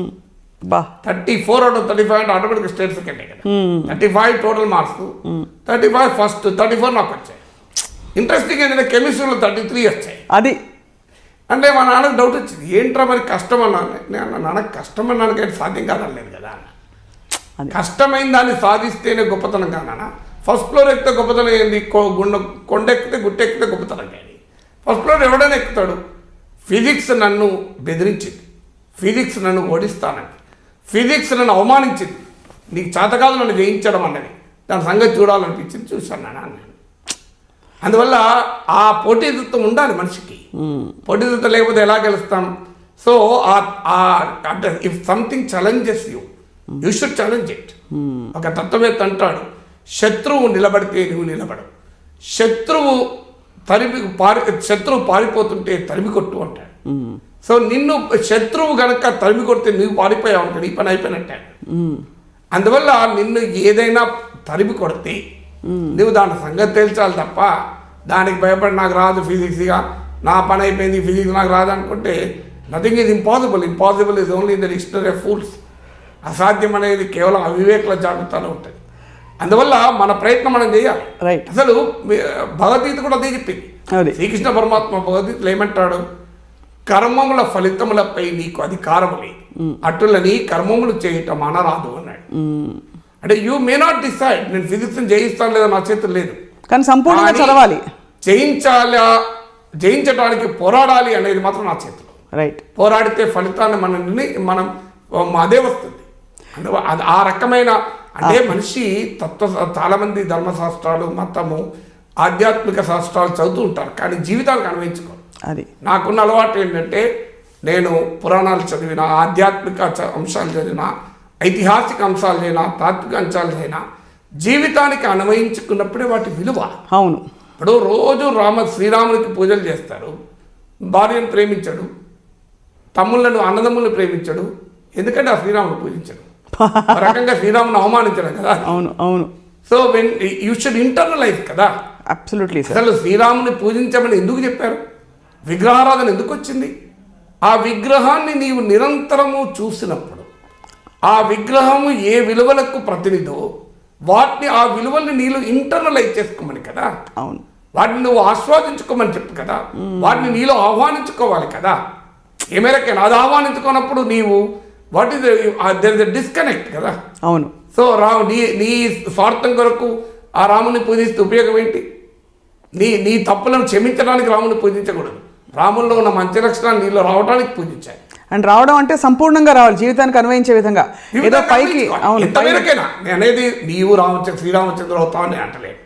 34 out of 35 అంటే ఆటోమేటిక్ స్టేట్ సెకండ్ కదా. 35 టోటల్ మార్క్స్, 35 ఫస్ట్, 34 నాకు వచ్చాయి. ఇంట్రెస్టింగ్ ఏంటంటే కెమిస్ట్రీలో 33 వచ్చాయి. అది అంటే మా నాన్నకు డౌట్ వచ్చింది, ఏంట్రా మరి కష్టం అన్నాను. నేను నాన్నకు కష్టం అన్నాను కానీ సాధ్యం కాదనలేదు కదా. కష్టమైన దాన్ని సాధిస్తేనే గొప్పతనం కానా? ఫస్ట్ ఫ్లోర్ ఎక్కితే గొప్పతనం ఏంది? కొండ ఎక్కితే గుట్ట ఎక్కితే గొప్పతనం కానీ ఫస్ట్ ఫ్లోర్ ఎవడైనా ఎక్కుతాడు. ఫిజిక్స్ నన్ను బెదిరించింది, ఫిజిక్స్ నన్ను ఓడిస్తానండి, ఫిజిక్స్ నన్ను అవమానించింది, నీకు చేతకాదు నన్ను జయించడం అన్నది. దాని సంగతి చూడాలనిపించింది, చూశాను నాన్న అన్నాను. అందువల్ల ఆ పోటీతత్వం ఉండాలి మనిషికి. పోటీతత్వం లేకపోతే ఎలా గెలుస్తాం? సో అంటే if something challenges you should challenge it. ఒక తత్వవేత్త అంటాడు, శత్రువు నిలబడితే నువ్వు నిలబడవు, శత్రువు పారిపోతుంటే తరిమి కొట్టు అంటాడు. సో నిన్ను శత్రువు గనక తరిమి కొడితే నువ్వు పారిపోయావు అనుకో, నీ పని అయిపోయినట్టే. అందువల్ల నిన్ను ఏదైనా తరిమి కొడితే నువ్వు దాని సంగతి తేల్చాలి తప్ప దానికి భయపడి నాకు రాదు ఫిజిక్స్గా, నా పని అయిపోయింది, ఫిజిక్స్ నాకు రాదు అనుకుంటే nothing is impossible. Impossible is only in the dictionary of fools. అసాధ్యం అనేది కేవలం అవివేకుల జాబితాలో ఉంటుంది. అందువల్ల మన ప్రయత్నం మనం చేయాలి. రైట్. అసలు భగవద్గీత కూడా అదే చెప్పింది. శ్రీకృష్ణ పరమాత్మ భగవద్గీతలో ఏమంటాడు? కర్మముల ఫలితములపై నీకు అధికారము లేదు, అటులని కర్మములు చేయటం అనరాదు అన్నాడు. అంటే యూ మే నాట్ డిసైడ్ నేను ఫిజిక్స్ జయిస్తాను లేదా నా చేతులు లేదు, కానీ సంపూర్ణంగా చదవాలి, జయించడానికి పోరాడాలి అనేది మాత్రం నా చేతిలో. రైట్. పోరాడితే ఫలితాన్ని మనం అదే వస్తుంది. అంటే ఆ రకమైన అంటే మనిషి చాలామంది ధర్మశాస్త్రాలు, మతము, ఆధ్యాత్మిక శాస్త్రాలు చదువుతూ ఉంటారు, కానీ జీవితాలకు అన్వయించుకోరు. అది నాకున్న అలవాటు ఏంటంటే, నేను పురాణాలు చదివిన, ఆధ్యాత్మిక అంశాలు చదివిన, ఐతిహాసిక అంశాలు చదివిన, తాత్విక అంశాలు చదివిన, జీవితానికి అన్వయించుకున్నప్పుడే వాటి విలువ. అవును. ఇప్పుడు రోజు శ్రీరామునికి పూజలు చేస్తారు, భార్యను ప్రేమించడు, తమ్ముళ్ళను అన్నదమ్ములను ప్రేమించడు, ఎందుకంటే ఆ శ్రీరాముని పూజించడు, రకంగా శ్రీరాముని అవమానించడం కదా. అవును అవును. So when you should internalise కదా. అబ్సల్యూట్లీ. అసలు శ్రీరాముని పూజించమని ఎందుకు చెప్పారు? విగ్రహారాధన ఎందుకు వచ్చింది? ఆ విగ్రహాన్ని నీవు నిరంతరము చూసినప్పుడు, ఆ విగ్రహము ఏ విలువలకు ప్రతినిధో వాటిని, ఆ విలువల్ని నీళ్ళు ఇంటర్నలైజ్ చేసుకోమని కదా. అవును. వాటిని నువ్వు ఆస్వాదించుకోమని చెప్పు కదా, వాటిని నీలో ఆహ్వానించుకోవాలి కదా. ఏ మేరకైనా అది ఆహ్వానించుకున్నప్పుడు నీవు what is there is a disconnect కదా. అవును. సో నీ స్వార్థం కొరకు ఆ రాముని పూజిస్తే ఉపయోగం ఏంటి? నీ తప్పులను క్షమించడానికి రాముని పూజించకూడదు, రాముల్లో ఉన్న మంచి లక్షణాలు నీలో రావడానికి పూజించాలి. అండ్ రావడం అంటే సంపూర్ణంగా రావాలి, జీవితానికి అన్వయించే విధంగా. ఏదో పైకి ఎంత మేరకైనా నేను అనేది నీవు శ్రీరామచంద్ర అవుతావు అని అంటలేదు,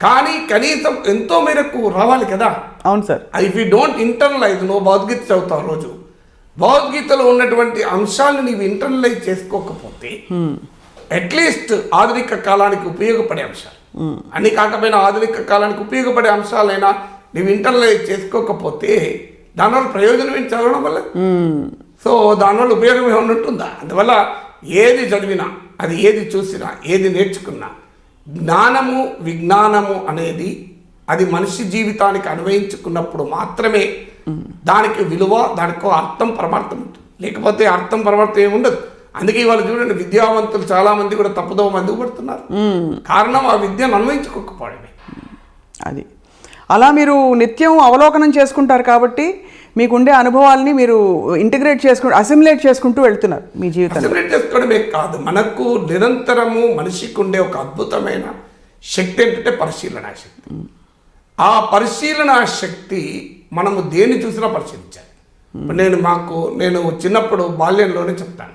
కానీ కనీసం ఎంతో మేరకు రావాలి కదా. అవును sir. If you don't internalise, నువ్వు భగవద్గీత చదువుతావు రోజు, భగవద్గీతలో ఉన్నటువంటి అంశాలను నీవు ఇంటర్నలైజ్ చేసుకోకపోతే అట్లీస్ట్ ఆధునిక కాలానికి ఉపయోగపడే అంశాలు, అన్ని కాకపోయినా ఆధునిక కాలానికి ఉపయోగపడే అంశాలైనా నీవు ఇంటర్నలైజ్ చేసుకోకపోతే దానివల్ల ప్రయోజనం ఏంటి చదవడం వల్ల? సో దానివల్ల ఉపయోగం ఏమైనా ఉంటుందా? అందువల్ల ఏది చదివినా, అది ఏది చూసినా, ఏది నేర్చుకున్నా, జ్ఞానము విజ్ఞానము అనేది అది మనిషి జీవితానికి అన్వయించుకున్నప్పుడు మాత్రమే దానికి విలువ, దానికి అర్థం పరమార్థం ఉంటుంది. లేకపోతే అర్థం పరమార్థం ఏమి ఉండదు. అందుకే ఇవాళ చూడండి, విద్యావంతులు చాలా మంది కూడా తప్పుదోవ మందుకు పడుతున్నారు. కారణం ఆ విద్యను అన్వయించుకోకపోవడమే. అది అలా మీరు నిత్యం అవలోకనం చేసుకుంటారు కాబట్టి మీకుండే అనుభవాల్ని మీరు అసిమిలేట్ చేసుకుంటూ వెళ్తున్నారు మీ జీవితంలో. అసిమిలేట్ చేసుకోవడమే కాదు, మనకు నిరంతరము మనిషికి ఉండే ఒక అద్భుతమైన శక్తి ఏంటంటే పరిశీలనా శక్తి. ఆ పరిశీలనా శక్తి మనము దేన్ని చూసినా పరిశీలించాలి. నేను చిన్నప్పుడు బాల్యంలోనే చెప్తాను.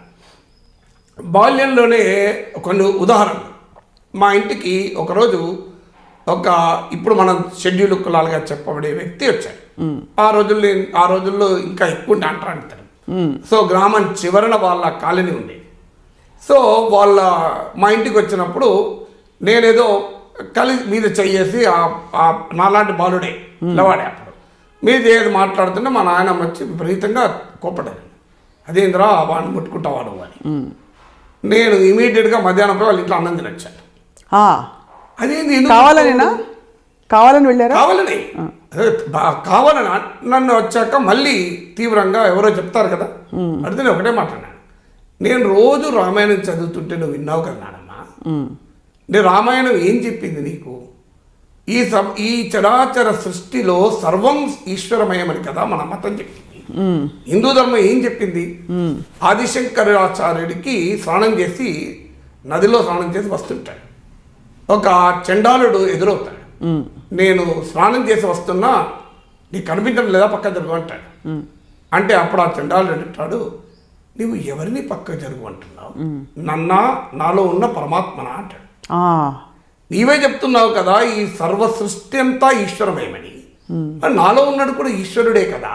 బాల్యంలోనే కొన్ని ఉదాహరణలు. మా ఇంటికి ఒకరోజు ఇప్పుడు మనం షెడ్యూల్ కులాలుగా చెప్పబడే వ్యక్తి వచ్చాడు. ఆ రోజుల్లో ఇంకా ఎక్కువ అంటారు. సో గ్రామం చివరన వాళ్ళ కాలనీ ఉండేది. సో మా ఇంటికి వచ్చినప్పుడు నేనేదో మీద చెయ్యేసి నాలాంటి బాలుడే పిల్లవాడే అప్పుడు మీద ఏది మాట్లాడుతుంటే మా నాయనమ్మ వచ్చి విపరీతంగా కోపడాను. అదేంద్రా వాడిని ముట్టుకుంటావాడు అని. నేను ఇమీడియట్గా మధ్యాహ్నం వాళ్ళ ఇంట్లో అన్నం తినొచ్చాను. అదేంది కావాలని వెళ్ళారా? కావాలని నన్ను వచ్చాక మళ్ళీ తీవ్రంగా ఎవరో చెప్తారు కదా, అడిగితే నేను ఒకటే మాట్లాడాను. నేను రోజు రామాయణం చదువుతుంటే నువ్వు విన్నావు కదా నానమ్మ, నేను రామాయణం ఏం చెప్పింది నీకు? ఈ చరాచర సృష్టిలో సర్వం ఈశ్వరమయమని కదా మన మతం చెప్పింది. హిందూ ధర్మం ఏం చెప్పింది? ఆదిశంకరాచార్యుడికి నదిలో స్నానం చేసి వస్తుంటాడు. ఒక చండాలుడు ఎదురవుతాడు. నేను స్నానం చేసి వస్తున్నా నీకు కనిపించడం లేదా, పక్క జరుగు అంటాడు. అంటే అప్పుడు ఆ చండాలుడు అంటాడు, నువ్వు ఎవరిని పక్క జరుగు అంటున్నావు? నాలో ఉన్న పరమాత్మనా అంటాడు. నీవే చెప్తున్నావు కదా ఈ సర్వ సృష్టి అంతా ఈశ్వరమేమని, నాలో ఉన్నాడు కూడా ఈశ్వరుడే కదా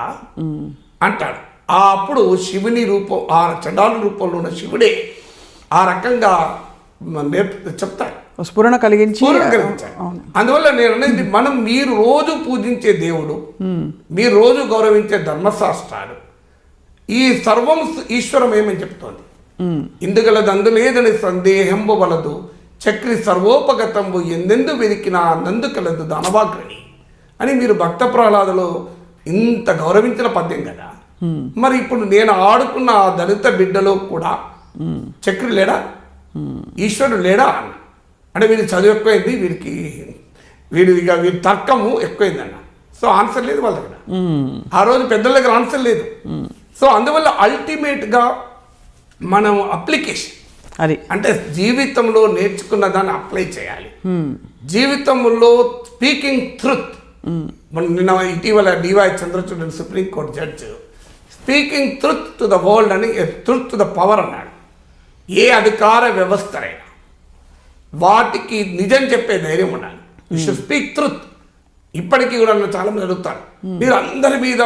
అంటాడు. అప్పుడు శివుని రూపం, ఆ చండాలు రూపంలో ఉన్న శివుడే ఆ రకంగా చెప్తాడు, స్ఫురణ కలిగించాడు. అందువల్ల నేను అనేది మీరు రోజు పూజించే దేవుడు, మీరు రోజు గౌరవించే ధర్మశాస్త్రాలు ఈ సర్వం ఈశ్వరమేమని చెప్తోంది. ఇందుగలది అందులేదని సందేహంబు వలదు, చక్రి సర్వోపగతంబు ఎందెందు వెదికినా నందు కలదు దానవాగ్రణి అని మీరు భక్త ప్రహ్లాదలో ఇంత గౌరవించిన పద్యం కదా. మరి ఇప్పుడు నేను ఆడుకున్న ఆ దళిత బిడ్డలో కూడా చక్రి లేడా, ఈశ్వరుడు లేడా అంటే వీడి చదువు ఎక్కువైంది, వీడి తర్కము ఎక్కువైందన్న. సో ఆన్సర్ లేదు వాళ్ళ దగ్గర. ఆ రోజు పెద్దల దగ్గర ఆన్సర్ లేదు. సో అందువల్ల అల్టిమేట్గా మనం అప్లికేషన్ అది అంటే జీవితంలో నేర్చుకున్న దాన్ని అప్లై చేయాలి. జీవితంలో స్పీకింగ్ ట్రుత్. నిన్న ఇటీవల D Y Chandrachud supreme court judge speaking truth to the world అని, ట్రుత్ టు ద పవర్ అన్నాడు. ఏ అధికార వ్యవస్థ అయినా వాటికి నిజం చెప్పే ధైర్యం ఉండాలి. You should speak truth. ఇప్పటికీ కూడా నన్ను చాలా మంది అడుగుతారు, మీరు అందరి మీద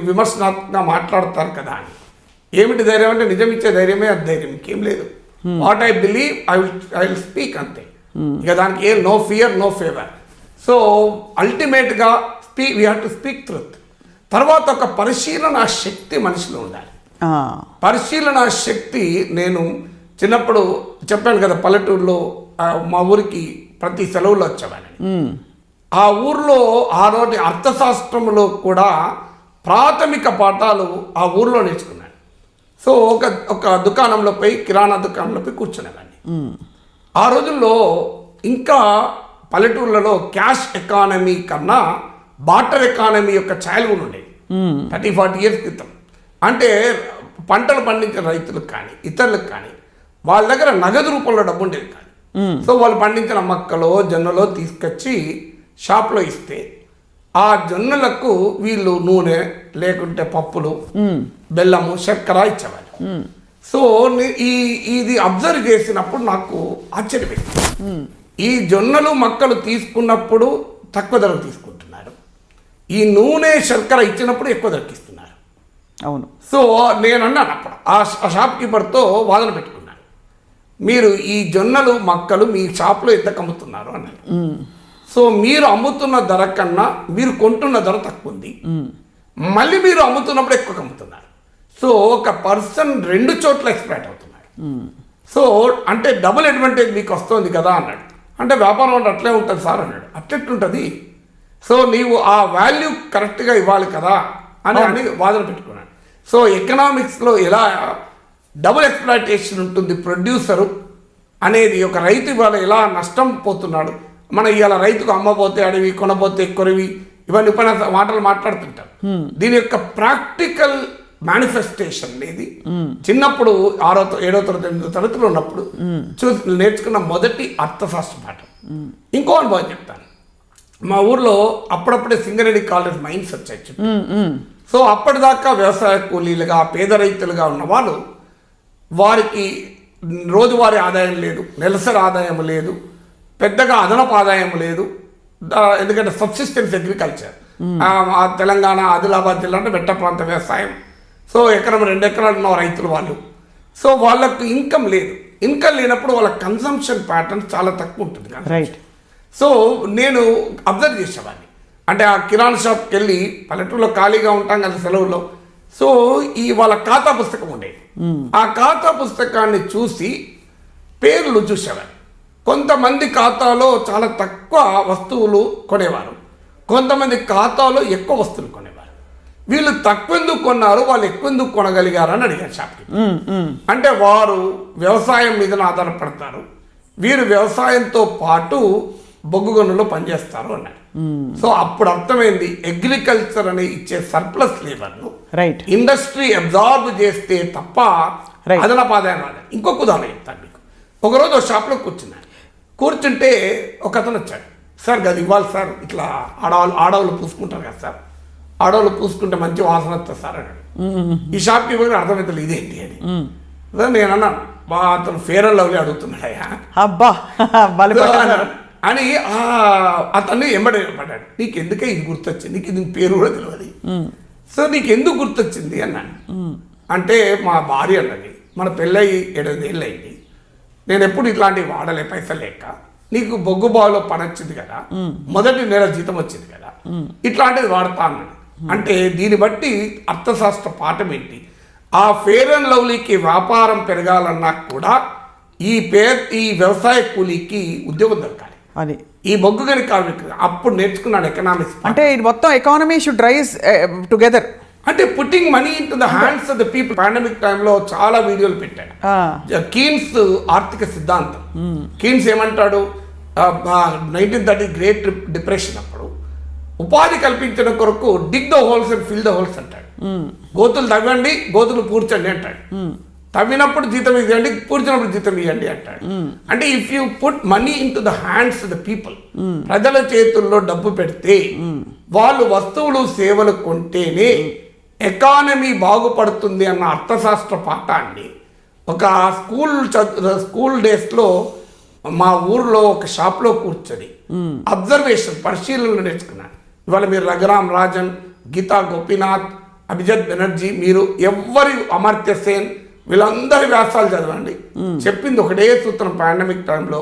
విమర్శనాత్మకంగా మాట్లాడతారు కదా అని. ఏమిటి ధైర్యం అంటే నిజం ఇచ్చే ధైర్యమే అది ధైర్యం, ఇంకేం లేదు. What I believe I will speak అంతే. ఇక దానికి no fear no favour. So అల్టిమేట్గా we have to speak truth. తర్వాత ఒక పరిశీలన శక్తి మనిషిలో ఉండాలి. పరిశీలన శక్తి నేను చిన్నప్పుడు చెప్పాను కదా, పల్లెటూరులో మా ఊరికి ప్రతి సెలవులో వచ్చేవాడిని. ఆ ఊర్లో ఆ రోజు అర్థశాస్త్రంలో కూడా ప్రాథమిక పాఠాలు ఆ ఊర్లో నేర్చుకున్నాను. సో ఒక దుకాణంలో పోయి, కిరాణా దుకాణంలో పోయి కూర్చునేవాడిని. ఆ రోజుల్లో ఇంకా పల్లెటూర్లలో క్యాష్ ఎకానమీ కన్నా బాటర్ ఎకానమీ యొక్క ఛాయలు కూడా ఉండేది 30-40 years క్రితం. అంటే పంటలు పండించే రైతులకు కానీ ఇతరులకు కానీ వాళ్ళ దగ్గర నగదు రూపంలో డబ్బు ఉండేది కాదు. సో వాళ్ళు పండించిన మక్కలో జొన్నలో తీసుకొచ్చి షాప్లో ఇస్తే ఆ జొన్నలకు వీళ్ళు నూనె లేకుంటే పప్పులు, బెల్లము, చక్కెర ఇచ్చేవాళ్ళు. సో ఇది అబ్జర్వ్ చేసినప్పుడు నాకు ఆశ్చర్యపోయింది. ఈ జొన్నలు మక్కలు తీసుకున్నప్పుడు తక్కువ ధరకు తీసుకుంటున్నారు, ఈ నూనె చక్కెర ఇచ్చినప్పుడు ఎక్కువ ధరకు ఇస్తున్నారు. అవును. సో నేను అన్నాను అప్పుడు ఆ షాప్ కీపర్తో వాదన పెట్టుకున్నాను, మీరు ఈ జొన్నలు మక్కలు మీ షాప్లో ఎంత అమ్ముతున్నారు అన్నారు. సో మీరు అమ్ముతున్న ధర కన్నా మీరు కొంటున్న ధర తక్కువ ఉంది, మళ్ళీ మీరు అమ్ముతున్నప్పుడు ఎక్కువ అమ్ముతున్నారు. సో ఒక పర్సన్ 2 చోట్ల ఎక్స్ప్లాయిట్ అవుతున్నాడు. సో అంటే డబుల్ అడ్వాంటేజ్ మీకు వస్తుంది కదా అన్నాడు. అంటే వ్యాపారం అంటే అట్లే ఉంటుంది సార్ అన్నాడు. అట్లెట్టుంటుంది, సో నీవు ఆ వాల్యూ కరెక్ట్గా ఇవ్వాలి కదా అని వాదన పెట్టుకున్నాడు. సో ఎకనామిక్స్లో ఎలా డబుల్ ఎక్స్ప్లాయిటేషన్ ఉంటుంది, ప్రొడ్యూసరు అనేది ఒక రైతు ఇవాళ ఎలా నష్టం పోతున్నాడు. మన ఇవాళ రైతుకు అమ్మపోతే అడవి, కొనపోతే కొరివి, ఇవన్నీ మాటలు మాట్లాడుతుంటారు. దీని యొక్క ప్రాక్టికల్ మేనిఫెస్టేషన్ అనేది చిన్నప్పుడు 6వ 7వ తరగతి 8వ తరగతిలో ఉన్నప్పుడు నేర్చుకున్న మొదటి అర్థశాస్త్ర పాఠం. ఇంకో అనుభవం చెప్తాను. మా ఊర్లో అప్పుడప్పుడే సింగరేణి కాలేజ్ మైన్స్ వచ్చాయి. సో అప్పటిదాకా వ్యవసాయ కూలీలుగా పేద రైతులుగా ఉన్న వాళ్ళు వారికి రోజువారీ ఆదాయం లేదు, నెలసరి ఆదాయం లేదు, పెద్దగా అదనపు ఆదాయం లేదు. ఎందుకంటే సబ్సిస్టెన్స్ అగ్రికల్చర్, తెలంగాణ ఆదిలాబాద్ జిల్లా అంటే మెట్ట ప్రాంత వ్యవసాయం. సో ఎకరం 2 ఎకరాలు ఉన్న రైతులు వాళ్ళు. సో వాళ్ళకు ఇన్కమ్ లేదు. ఇన్కమ్ లేనప్పుడు వాళ్ళ కన్సంప్షన్ ప్యాటర్న్ చాలా తక్కువ ఉంటుంది కదా. రైట్. సో నేను అబ్జర్వ్ చేసేవాడిని. అంటే ఆ కిరాణా షాప్కి వెళ్ళి పల్లెటూరులో ఖాళీగా ఉంటాం కదా సెలవుల్లో. సో వాళ్ళ ఖాతా పుస్తకం ఉండేది. ఆ ఖాతా పుస్తకాన్ని చూసి పేర్లు చూసేవాడిని. కొంతమంది ఖాతాలో చాలా తక్కువ వస్తువులు కొనేవారు, కొంతమంది ఖాతాలో ఎక్కువ వస్తువులు కొనేవారు. వీళ్ళు తక్కువ ఎందుకు కొన్నారు, వాళ్ళు ఎక్కువ ఎందుకు కొనగలిగారు అని అడిగారు షాప్కి. అంటే వారు వ్యవసాయం మీద ఆధారపడతారు, వీరు వ్యవసాయంతో పాటు బొగ్గు గనుల్లో పనిచేస్తారు అన్నారు. సో అప్పుడు అర్థమైంది అగ్రికల్చర్ అనే ఇచ్చే సర్ప్లస్ లేబర్ను ఇండస్ట్రీ అబ్జార్బ్ చేస్తే తప్ప అదనపు ఆదాయం రాలేదు. ఇంకొక ఉదాహరణ చెప్తాను మీకు. ఒకరోజు ఒక షాప్లో కూర్చుంటే ఒక అతను వచ్చాడు. సార్ అది ఇవ్వాలి సార్, ఇట్లా ఆడవాళ్ళు పూసుకుంటారు కదా సార్, ఆడవాళ్ళు పూసుకుంటే మంచి వాసన వస్తుంది సార్ అన్నాడు. ఈ షాప్కి ఇవ్వగానే అర్థమవుతుంది ఇదేంటి అని. నేను అన్నాను, అతను ఫేర్ అండ్ లవ్లీ అడుగుతున్నాడయ్యా అని అతన్ని ఎంబడపడ్డాడు. నీకు ఎందుకే ఇది గుర్తొచ్చింది, నీకు ఇది పేరు కూడా తెలియదు, సో నీకు ఎందుకు గుర్తొచ్చింది అన్నాను. అంటే మా భార్య అన్నది, మన పెళ్ళయి 8 ఏళ్ళు అయింది, నేను ఎప్పుడు ఇట్లాంటివి వాడలే పైసలు లేక, నీకు బొగ్గు బావులో పని వచ్చింది కదా, మొదటి నెల జీతం వచ్చింది కదా, ఇట్లాంటిది వాడతా అన్నాడు. అంటే దీన్ని బట్టి అర్థశాస్త్ర పాఠం ఏంటి, ఆ ఫేర్ అండ్ లవ్లీకి వ్యాపారం పెరగాలన్నా కూడా ఈ వ్యవసాయ కూలీకి ఉద్యోగం దొరకాలి. అది ఈ బొగ్గు గని కార్మికులు అప్పుడు నేర్చుకున్నాడు ఎకనామిక్స్. అంటే ఇది మొత్తం ఎకానమీ షుడ్ రైజ్ టుగెదర్. అంటే putting money in to the hands of the people. Pandemic టైంలో చాలా వీడియోలు పెట్టాడు. కీన్స్ ఆర్థిక సిద్ధాంతం. కీన్స్ ఏమంటాడు, 1930 గ్రేట్ డిప్రెషన్ అప్పుడు ఉపాధి కల్పించడం కొరకు డిగ్ the holes and fill the holes అంటాడు. గోతులు తవ్వండి, గోతులు పూడ్చండి అంటాడు. తవ్వినప్పుడు జీతం ఇవ్వండి, పూడ్చినప్పుడు జీతం ఇవ్వండి అంటాడు. అంటే if you put money in to the hands of the people, ప్రజల చేతుల్లో డబ్బు పెడితే వాళ్ళు వస్తువులు సేవలు కొంటేనే ఎకానమీ బాగుపడుతుంది అన్న అర్థశాస్త్ర పాఠాన్ని ఒక స్కూల్ డేస్లో మా ఊర్లో ఒక షాప్లో కూర్చొని అబ్జర్వేషన్ పరిశీలనలు నేర్చుకున్నాను. ఇవాళ మీరు రఘురామ్ రాజన్, గీతా గోపీనాథ్, అభిజిత్ బెనర్జీ, మీరు ఎవ్వరి అమర్త్య సేన్, వీళ్ళందరి వ్యాసాలు చదవండి. చెప్పింది ఒకటే సూత్రం, పాండమిక్ టైంలో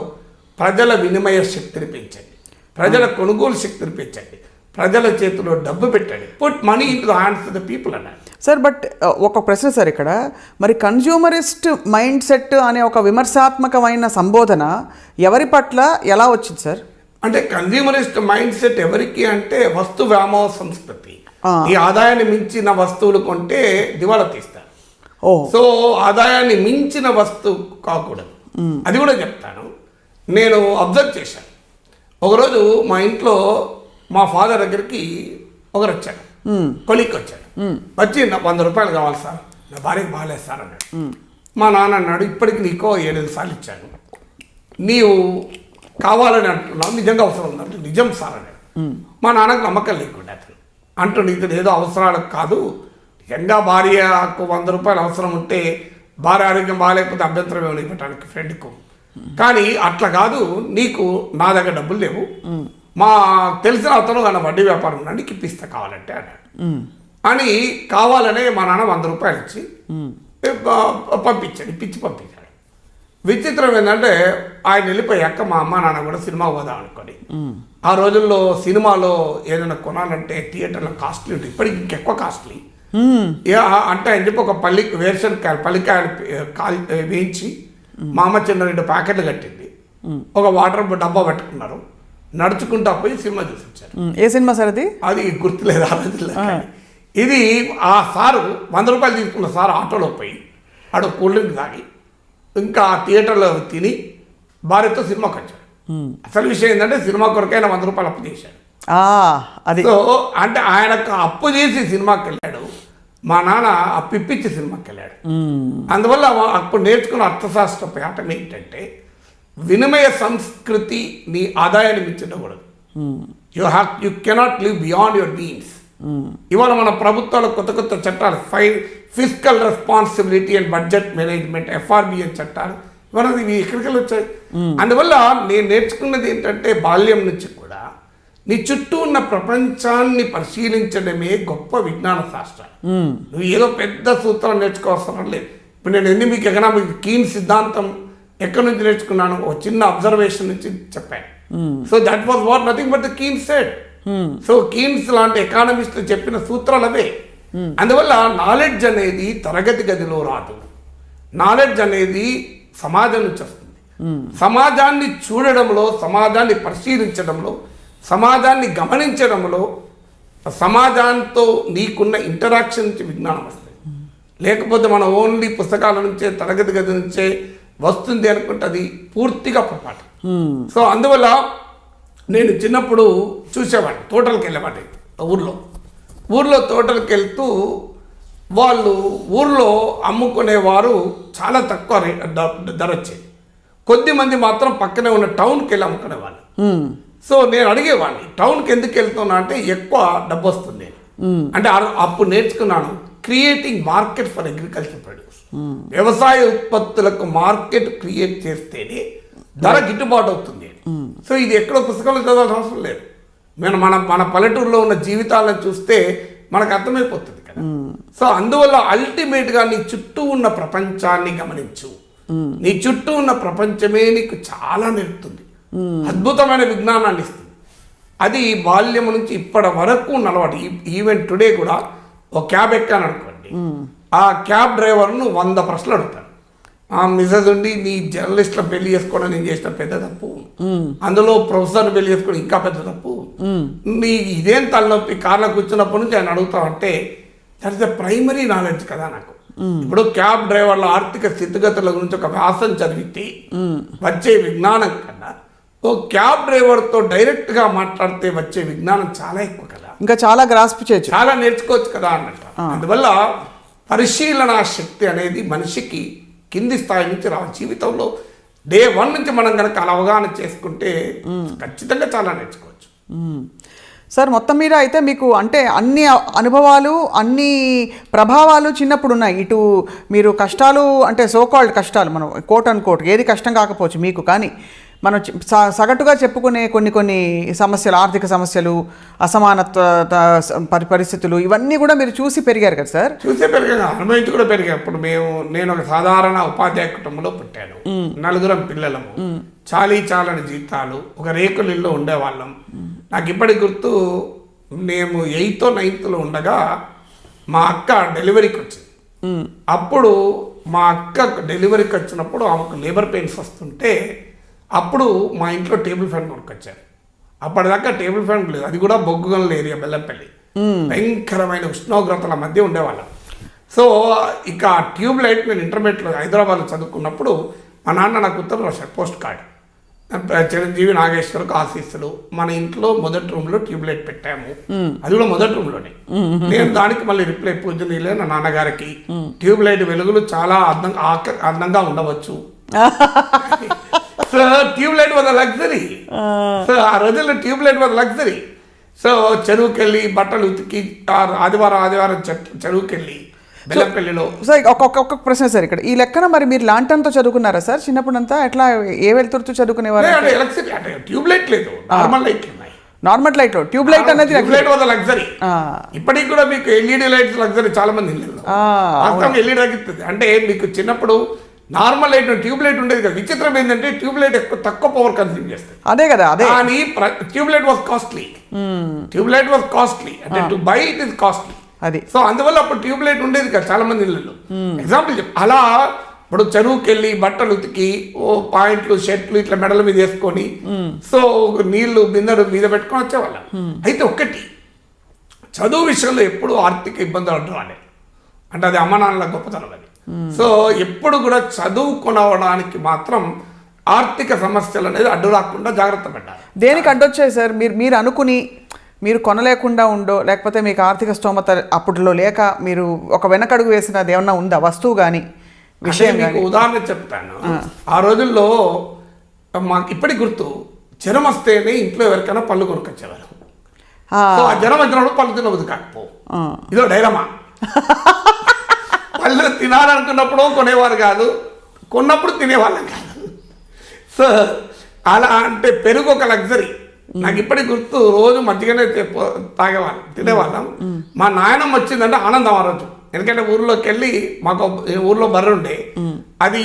ప్రజల వినిమయ శక్తిని పెంచండి, ప్రజల కొనుగోలు శక్తిని పెంచండి, ప్రజల చేతిలో డబ్బు పెట్టండి, put money in the hands of the people అన్నారు. సార్ బట్ ఒక ప్రశ్న సార్, ఇక్కడ మరి కన్జ్యూమరిస్ట్ మైండ్ సెట్ అనే ఒక విమర్శాత్మకమైన సంబోధన ఎవరి పట్ల ఎలా వచ్చింది సార్? అంటే కన్జ్యూమరిస్ట్ మైండ్ సెట్ ఎవరికి అంటే వస్తు వ్యామోహ సంస్కృతి. ఈ ఆదాయాన్ని మించిన వస్తువులు కొంటే దివాళా తీస్తారు. సో ఆదాయాన్ని మించిన వస్తువు కాకూడదు, అది కూడా చెప్తాను. నేను అబ్జర్వ్ చేశాను. ఒకరోజు మా ఇంట్లో మా ఫాదర్ దగ్గరికి ఒకరు వచ్చాడు, కొలిక్ వచ్చాడు. వచ్చి 100 రూపాయలు కావాలి సార్, నా భార్యకి బాగాలేదు సార్ అన్నాడు. మా నాన్న అన్నాడు, ఇప్పటికి నీకో 7 సార్లు ఇచ్చాను, నీవు కావాలని అంటున్నావు, నిజంగా అవసరం ఉందంటే నిజం సార్ అన్నాడు. మా నాన్నకు నమ్మకం లేకుండా అతను అంటుండే, ఇతను ఏదో అవసరాలకు కాదు, నిజంగా భార్యకు 100 రూపాయలు అవసరం ఉంటే భార్య ఆరోగ్యం బాగాలేకపోతే అభ్యంతరం ఏమైనా ఇవ్వటానికి ఫ్రెండ్కు, కానీ అట్లా కాదు, నీకు నా దగ్గర డబ్బులు లేవు, మా తెలిసిన అతను ఆయన వడ్డీ వ్యాపారం ఉన్నాడు, నీకు ఇప్పిస్తా కావాలంటే అన్నాడు. అని కావాలనే మా నాన్న 100 రూపాయలు ఇచ్చి పంపించాడు, ఇప్పించి పంపించాడు. విచిత్రం ఏంటంటే ఆయన వెళ్ళిపోయాక మా అమ్మ నాన్న కూడా సినిమా పోదాం అనుకోని, ఆ రోజుల్లో సినిమాలో ఏదైనా కొనాలంటే థియేటర్లో కాస్ట్లీ ఉంటుంది, ఇప్పటికి ఇంకెక్కువ కాస్ట్లీ. అంటే ఆయన చెప్పి ఒక పల్లికాయలు వేయించి మా అమ్మ చిన్న 2 ప్యాకెట్లు కట్టింది, ఒక వాటర్ డబ్బా పెట్టుకున్నారు, నడుచుకుంటా పోయి సినిమా చూసి వచ్చారు. ఏ సినిమా సార్ అది? అది గుర్తులేదు ఆ రోజుల్లో. ఇది ఆ సారు 100 రూపాయలు తీసుకున్న సార్ ఆటోలో పోయి ఆడ కూల్ డ్రింక్ తాగి ఇంకా థియేటర్లో తిని భార్యతో సినిమాకి వచ్చాడు. అసలు విషయం ఏంటంటే సినిమా కొరకైనా 100 రూపాయలు అప్పు చేశాడు. అది సో అంటే ఆయనకు అప్పు చేసి సినిమాకి వెళ్ళాడు, మా నాన్న అప్పు ఇప్పించి సినిమాకి వెళ్ళాడు. అందువల్ల అప్పుడు నేర్చుకున్న అర్థశాస్త్ర పాఠం ఏంటంటే వినిమయ సంస్కృతి నీ ఆదాయాన్ని మించకూడదు. You cannot live beyond your means. ఇవాళ మన ప్రభుత్వాలు కొత్త కొత్త చట్టాలు physical responsibility and budget management FRBN చట్టాలు ఇవాళ ఇవి ఎక్కడికి వచ్చాయి. అందువల్ల నేను నేర్చుకున్నది ఏంటంటే బాల్యం నుంచి కూడా నీ చుట్టూ ఉన్న ప్రపంచాన్ని పరిశీలించడమే గొప్ప విజ్ఞాన శాస్త్రం. నువ్వు ఏదో పెద్ద సూత్రం నేర్చుకోవసరం లేదు. ఇప్పుడు నేను మీకు ఎకనామిక్ కీన్ సిద్ధాంతం ఎక్కడి నుంచి నేర్చుకున్నాను, ఒక చిన్న అబ్జర్వేషన్ నుంచి చెప్పాను. So that was what nothing but the keen said. So Keynes లాంటి ఎకానమిస్ట్ చెప్పిన సూత్రాలు అవే. అందువల్ల నాలెడ్జ్ అనేది తరగతి గదిలో రాదు. నాలెడ్జ్ అనేది సమాజం నుంచి వస్తుంది. సమాజాన్ని చూడడంలో, సమాజాన్ని పరిశీలించడంలో, సమాజాన్ని గమనించడంలో, సమాజంతో నీకున్న ఇంటరాక్షన్ నుంచి విజ్ఞానం వస్తుంది. లేకపోతే మనం ఓన్లీ పుస్తకాల నుంచే, తరగతి గది నుంచే వస్తుంది అనుకుంటే అది పూర్తిగా పొరపాటు. సో అందువల్ల నేను చిన్నప్పుడు చూసేవాడిని, తోటలకు వెళ్ళేవాడిని. ఊర్లో తోటలకు వెళ్తూ వాళ్ళు ఊర్లో అమ్ముకునేవారు చాలా తక్కువ ధర వచ్చేది. కొద్దిమంది మాత్రం పక్కనే ఉన్న టౌన్కి వెళ్ళి అమ్ముకునేవాళ్ళు. సో నేను అడిగేవాడిని, టౌన్కి ఎందుకు వెళ్తున్నా అంటే ఎక్కువ డబ్బు వస్తుంది అంటే. అప్పుడు నేర్చుకున్నాను creating market for agriculture produce. వ్యవసాయ ఉత్పత్తులకు మార్కెట్ క్రియేట్ చేస్తేనే ధర గిట్టుబాటు అవుతుంది. సో ఇది ఎక్కడో పుస్తకాలు చదవాల్సిన అవసరం లేదు. మన పల్లెటూరులో ఉన్న జీవితాలను చూస్తే మనకు అర్థమైపోతుంది కదా. సో అందువల్ల అల్టిమేట్గా నీ చుట్టూ ఉన్న ప్రపంచాన్ని గమనించు. నీ చుట్టూ ఉన్న ప్రపంచమే నీకు చాలా నేర్పుతుంది, అద్భుతమైన విజ్ఞానాన్ని ఇస్తుంది. అది బాల్యం నుంచి ఇప్పటి వరకు నలవాడు. ఈవెన్ టుడే కూడా ఒక క్యాబ్ ఎక్కాను అనుకోండి, ఆ క్యాబ్ డ్రైవర్ను 100 ప్రశ్నలు అడుగుతాను. ఆ మిసెస్ ఉండి నీ జర్నలిస్ట్ల పెళ్లి చేసుకోవడం నేను చేసిన పెద్ద తప్పు, అందులో ప్రొఫెసర్ పెళ్లి చేసుకోవడం ఇంకా పెద్ద తప్పు, నీ ఇదేం తలనొప్పి కార్లో కూర్చున్నప్పటి నుంచి ఆయన అడుగుతామంటే that is the primary knowledge కదా నాకు. ఇప్పుడు క్యాబ్ డ్రైవర్ల ఆర్థిక స్థితిగతుల గురించి ఒక వ్యాసం చదివితే వచ్చే విజ్ఞానం కన్నా ఓ క్యాబ్ డ్రైవర్తో డైరెక్ట్గా మాట్లాడితే వచ్చే విజ్ఞానం చాలా ఎక్కువ కదా, ఇంకా చాలా గ్రాస్ప్ చేయొచ్చు, చాలా నేర్చుకోవచ్చు కదా అన్నట్టు. అందువల్ల పరిశీలన శక్తి అనేది మనిషికి కింది స్థాయి నుంచి రావాలి. జీవితంలో డే 1 నుంచి మనం కనుక అవగాహన చేసుకుంటే ఖచ్చితంగా చాలా నేర్చుకోవచ్చు. సార్ మొత్తం మీద అయితే మీకు అంటే అన్ని అనుభవాలు, అన్ని ప్రభావాలు చిన్నప్పుడు ఉన్నాయి. ఇటు మీరు కష్టాలు అంటే సోకాల్డ్ కష్టాలు, మనం కోట్ అండ్ కోట్ ఏది కష్టం కాకపోవచ్చు మీకు, కానీ మనం సగటుగా చెప్పుకునే కొన్ని సమస్యలు, ఆర్థిక సమస్యలు, అసమానత్వ పరిస్థితులు, ఇవన్నీ కూడా మీరు చూసి పెరిగారు కదా సార్? చూసే పెరిగాను, అనుభవించి కూడా పెరిగాను. ఇప్పుడు నేను ఒక సాధారణ ఉపాధ్యాయ కుటుంబంలో పుట్టాను. 4 పిల్లలము, చాలని జీతాలు, ఒక రేకుల ఇల్లు ఉండేవాళ్ళం. నాకు ఇప్పటికి గుర్తు, మేము 8th or 9th ఉండగా మా అక్క డెలివరీకి వచ్చింది. అప్పుడు మా అక్క డెలివరీకి వచ్చినప్పుడు ఆమెకు లేబర్ పెయిన్స్ వస్తుంటే అప్పుడు మా ఇంట్లో టేబుల్ ఫ్యాన్ కొనుక్కొచ్చారు. అప్పటిదాకా టేబుల్ ఫ్యాన్ లేదు, అది కూడా బొగ్గుగనుల ఏరియా బెల్లంపల్లి, భయంకరమైన ఉష్ణోగ్రతల మధ్య ఉండేవాళ్ళం. సో ఇక ట్యూబ్ లైట్, నేను ఇంటర్మీడియట్లో హైదరాబాద్లో చదువుకున్నప్పుడు మా నాన్న నాకు ఉత్తరం రాశాడు, పోస్ట్ కార్డ్, చిరంజీవి నాగేశ్వరకు ఆశీస్సులు, మన ఇంట్లో మొదటి రూమ్లో ట్యూబ్ లైట్ పెట్టాము, అది కూడా మొదటి రూమ్లోనే. నేను దానికి మళ్ళీ రిప్లై, పూజనీయులే నా నాన్నగారికి, ట్యూబ్ లైట్ వెలుగులు చాలా అందంగా ఉండవచ్చు. So tube light was luxury. So ఆ రోజుల్లో tube light was luxury. So చెరువుకి వెళ్ళి బట్టలు ఉతికి ఆదివారం చెరువుకి వెళ్ళి బెల్లంపల్లిలో. సార్ ఒక్కొక్క ప్రశ్న సార్ ఇక్కడ, ఈ లెక్కన మరి మీరు లాంటన్తో చదువుకున్నారా సార్ చిన్నప్పుడంతా? ఎట్లా ఏ వెళ్తురుతూ చదువుకునేవారు? ఎలక్ట్రిసిటీ అంటే ట్యూబ్ లైట్ లేదు, నార్మల్ లైట్ ఉన్నాయి. నార్మల్ లైట్ లో ట్యూబ్ లైట్ అనేది లగ్జరీ. ఇప్పటికి కూడా మీకు LED లైట్స్ లగ్జరీ, చాలా మంది ఇళ్ళల్లో LED తగ్గుతుంది. అంటే మీకు చిన్నప్పుడు నార్మల్ లైట్, ట్యూబ్ లైట్ ఉండేది కదా. విచిత్రం ఏంటంటే ట్యూబ్ లైట్ తక్కువ పవర్ కన్స్యూమ్ చేస్తుంది. అదే కదా, అదే. కానీ tube light was costly. Tube light was costly, అంటే to buy it is costly. అది సో అందువల్ల అప్పుడు ట్యూబ్ లైట్ ఉండేది కదా చాలా మంది ఇళ్ళల్లో. ఎగ్జాంపుల్ అలా ఇప్పుడు చెరువుకి వెళ్ళి బట్టలు ఉతికి ఓ పాయింట్లు, షర్ట్లు ఇట్లా మెడల మీద వేసుకొని, సో నీళ్లు బిందెడు మీద పెట్టుకొని వచ్చేవాళ్ళం. అయితే ఒక్కటి, చదువు విషయంలో ఎప్పుడు ఆర్థిక ఇబ్బందులు అడ్డు రాలేదు. అంటే అది అమ్మ నాన్నల గొప్పతనం అది. సో ఎప్పుడు కూడా చదువుకోవడానికి మాత్రం ఆర్థిక సమస్యలు అనేది అడ్డు రాకుండా జాగ్రత్త పడ్డారు. దేనికి అడ్డొచ్చాయి సార్? మీరు అనుకుని మీరు కొనలేకుండా ఉండో, లేకపోతే మీకు ఆర్థిక స్తోమత అప్పట్లో లేక మీరు ఒక వెనకడుగు వేసినది ఏమన్నా ఉందా, వస్తువు కానీ విషయం? మీకు ఉదాహరణ చెప్తాను. ఆ రోజుల్లో మాకు ఇప్పటికి గుర్తు, జ్వరం వస్తేనే ఇంట్లో ఎవరికైనా పళ్ళు కొనుక్కొచ్చేవారు. సో ఆ జ్వరం వచ్చినప్పుడు పళ్ళు తినబుద్ది కాకపో, ఇదో డైలమా. పళ్ళు తినాలనుకున్నప్పుడు కొనేవారు కాదు, కొన్నప్పుడు తినేవాళ్ళం కాదు. సో అలా అంటే పెరుగు ఒక లగ్జరీ. నాకు ఇప్పటికి గుర్తు, రోజు మజ్జిగనే తాగేవాళ్ళం, తినేవాళ్ళం. మా నాయనమ్మ వచ్చిందంటే ఆనందం ఆ రోజు. ఎందుకంటే ఊర్లోకి వెళ్ళి మాకు ఊర్లో బర్రె ఉండే, అది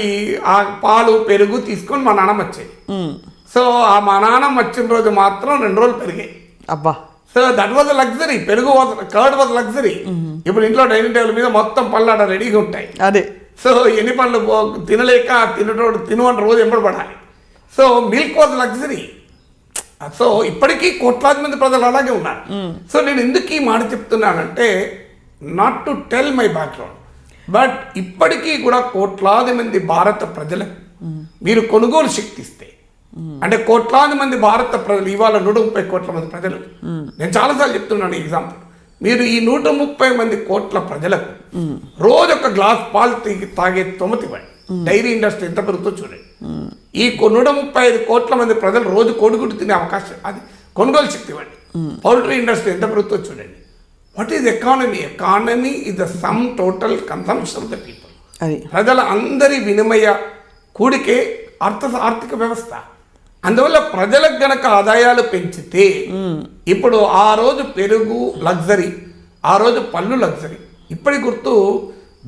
ఆ పాలు పెరుగు తీసుకొని మా నాన్నమ్మ వచ్చేది. సో ఆ మా నాన్నమ్మ వచ్చిన రోజు మాత్రం 2 రోజులు పెరిగాయి. అబ్బా. So that was luxury. పెరుగు కర్డ్ వాజ్ లగ్జరీ. ఇప్పుడు ఇంట్లో డైనింగ్ టేబుల్ మీద మొత్తం పళ్ళు ఆడ రెడీగా ఉంటాయి. అదే. సో ఎన్ని పళ్ళు తినలేక తిను అని రోజు ఎంబడి పడాలి. So milk was luxury. So ఇప్పటికీ కోట్లాది మంది ప్రజలు అలాగే ఉన్నారు. సో నేను ఎందుకు ఈ మాట చెప్తున్నానంటే, not to tell my background, but ఇప్పటికీ కూడా కోట్లాది మంది భారత ప్రజలకు మీరు కొనుగోలు శక్తి ఇస్తే, అంటే కోట్లాది మంది భారత ప్రజలు, ఇవాళ 130 కోట్ల మంది ప్రజలు, నేను చాలాసార్లు చెప్తున్నాను ఎగ్జాంపుల్, మీరు ఈ 130 మంది కోట్ల ప్రజలకు రోజు ఒక గ్లాస్ పాలు తాగే తొమతి ఇవ్వండి. డైరీ ఇండస్ట్రీ ఎంత పెరుగుతో చూడండి. ఈ 135 కోట్ల మంది ప్రజలు రోజు కోడిగుడ్డు తినే అవకాశం, అది కొనుగోలు శక్తి ఇవ్వండి. పౌల్ట్రీ ఇండస్ట్రీ ఎంత పెరుగుతో చూడండి. What is economy? Economy is the sum total consumption of the people. ప్రజల అందరి వినిమయ కూడికే ఆర్థిక వ్యవస్థ. అందువల్ల ప్రజలకు గనక ఆదాయాలు పెంచితే, ఇప్పుడు ఆ రోజు పెరుగు లగ్జరీ, ఆ రోజు పళ్ళు లగ్జరీ. ఇప్పటి గుర్తు,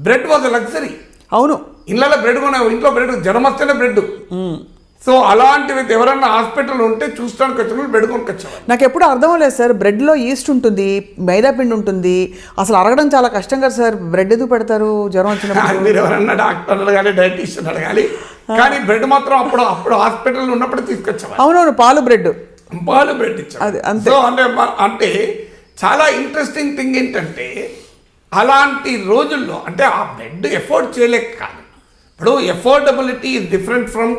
బ్రెడ్ వాజ్ లగ్జరీ. అవును, ఇళ్ళలో బ్రెడ్ కొనే, ఇంట్లో బ్రెడ్ జ్వరం వస్తేనే బ్రెడ్. సో అలాంటివి ఎవరన్నా హాస్పిటల్ ఉంటే చూస్తానికి వచ్చిన బ్రెడ్ కొనుక్కొచ్చేవారు. నాకు ఎప్పుడు అర్థం లేదు సార్, బ్రెడ్లో ఈస్ట్ ఉంటుంది, మైదా పిండి ఉంటుంది, అసలు అరగడం చాలా కష్టం కదా సార్. బ్రెడ్ ఎందుకు పెడతారు జ్వరం వచ్చినప్పుడు? మీరు ఎవరన్నా డాక్టర్ అడగాలి, డైటీషియన్ అడగాలి. కానీ బ్రెడ్ మాత్రం అప్పుడు హాస్పిటల్ ఉన్నప్పుడు తీసుకొచ్చేవారు. అవునవును, పాలు బ్రెడ్ ఇచ్చారు. సో అంటే చాలా ఇంట్రెస్టింగ్ థింగ్ ఏంటంటే, అలాంటి రోజుల్లో అంటే ఆ బ్రెడ్ ఎఫోర్డ్ చేయలేక కాదు. ఇప్పుడు affordability is different from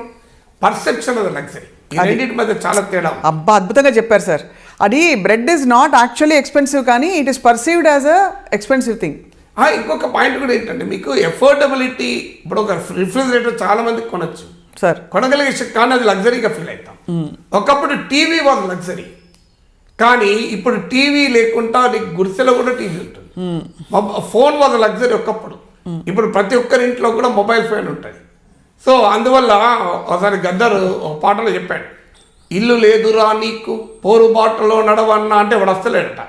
perception of the luxury. ఈ రెండింటి మధ్య చాలా తేడా. అబ్బా, అద్భుతంగా చెప్పారు సార్. అది bread is not actually expensive, కానీ it is perceived as a expensive thing. ఇంకొక పాయింట్ కూడా ఏంటంటే, మీకు ఎఫోర్డబిలిటీ, ఇప్పుడు ఒక రిఫ్రిజిరేటర్ చాలా మందికి కొనొచ్చు సార్, కొనగలిగే శక్తి, కానీ అది లగ్జరీగా ఫీల్ అవుతాం. ఒకప్పుడు టీవీ వాజ్ లగ్జరీ, కానీ ఇప్పుడు టీవీ లేకుండా నీకు గుడిసెలో కూడా టీవీ ఉంటుంది. ఫోన్ వాజ్ లగ్జరీ ఒకప్పుడు, ఇప్పుడు ప్రతి ఒక్కరి ఇంట్లో కూడా మొబైల్ ఫోన్ ఉంటుంది. సో అందువల్ల ఒకసారి గద్దర్ ఒక పాటలో చెప్పాడు, ఇల్లు లేదురా నీకు పోరు బాటలో నడవన్నా అంటే వాడు వస్తలేడట.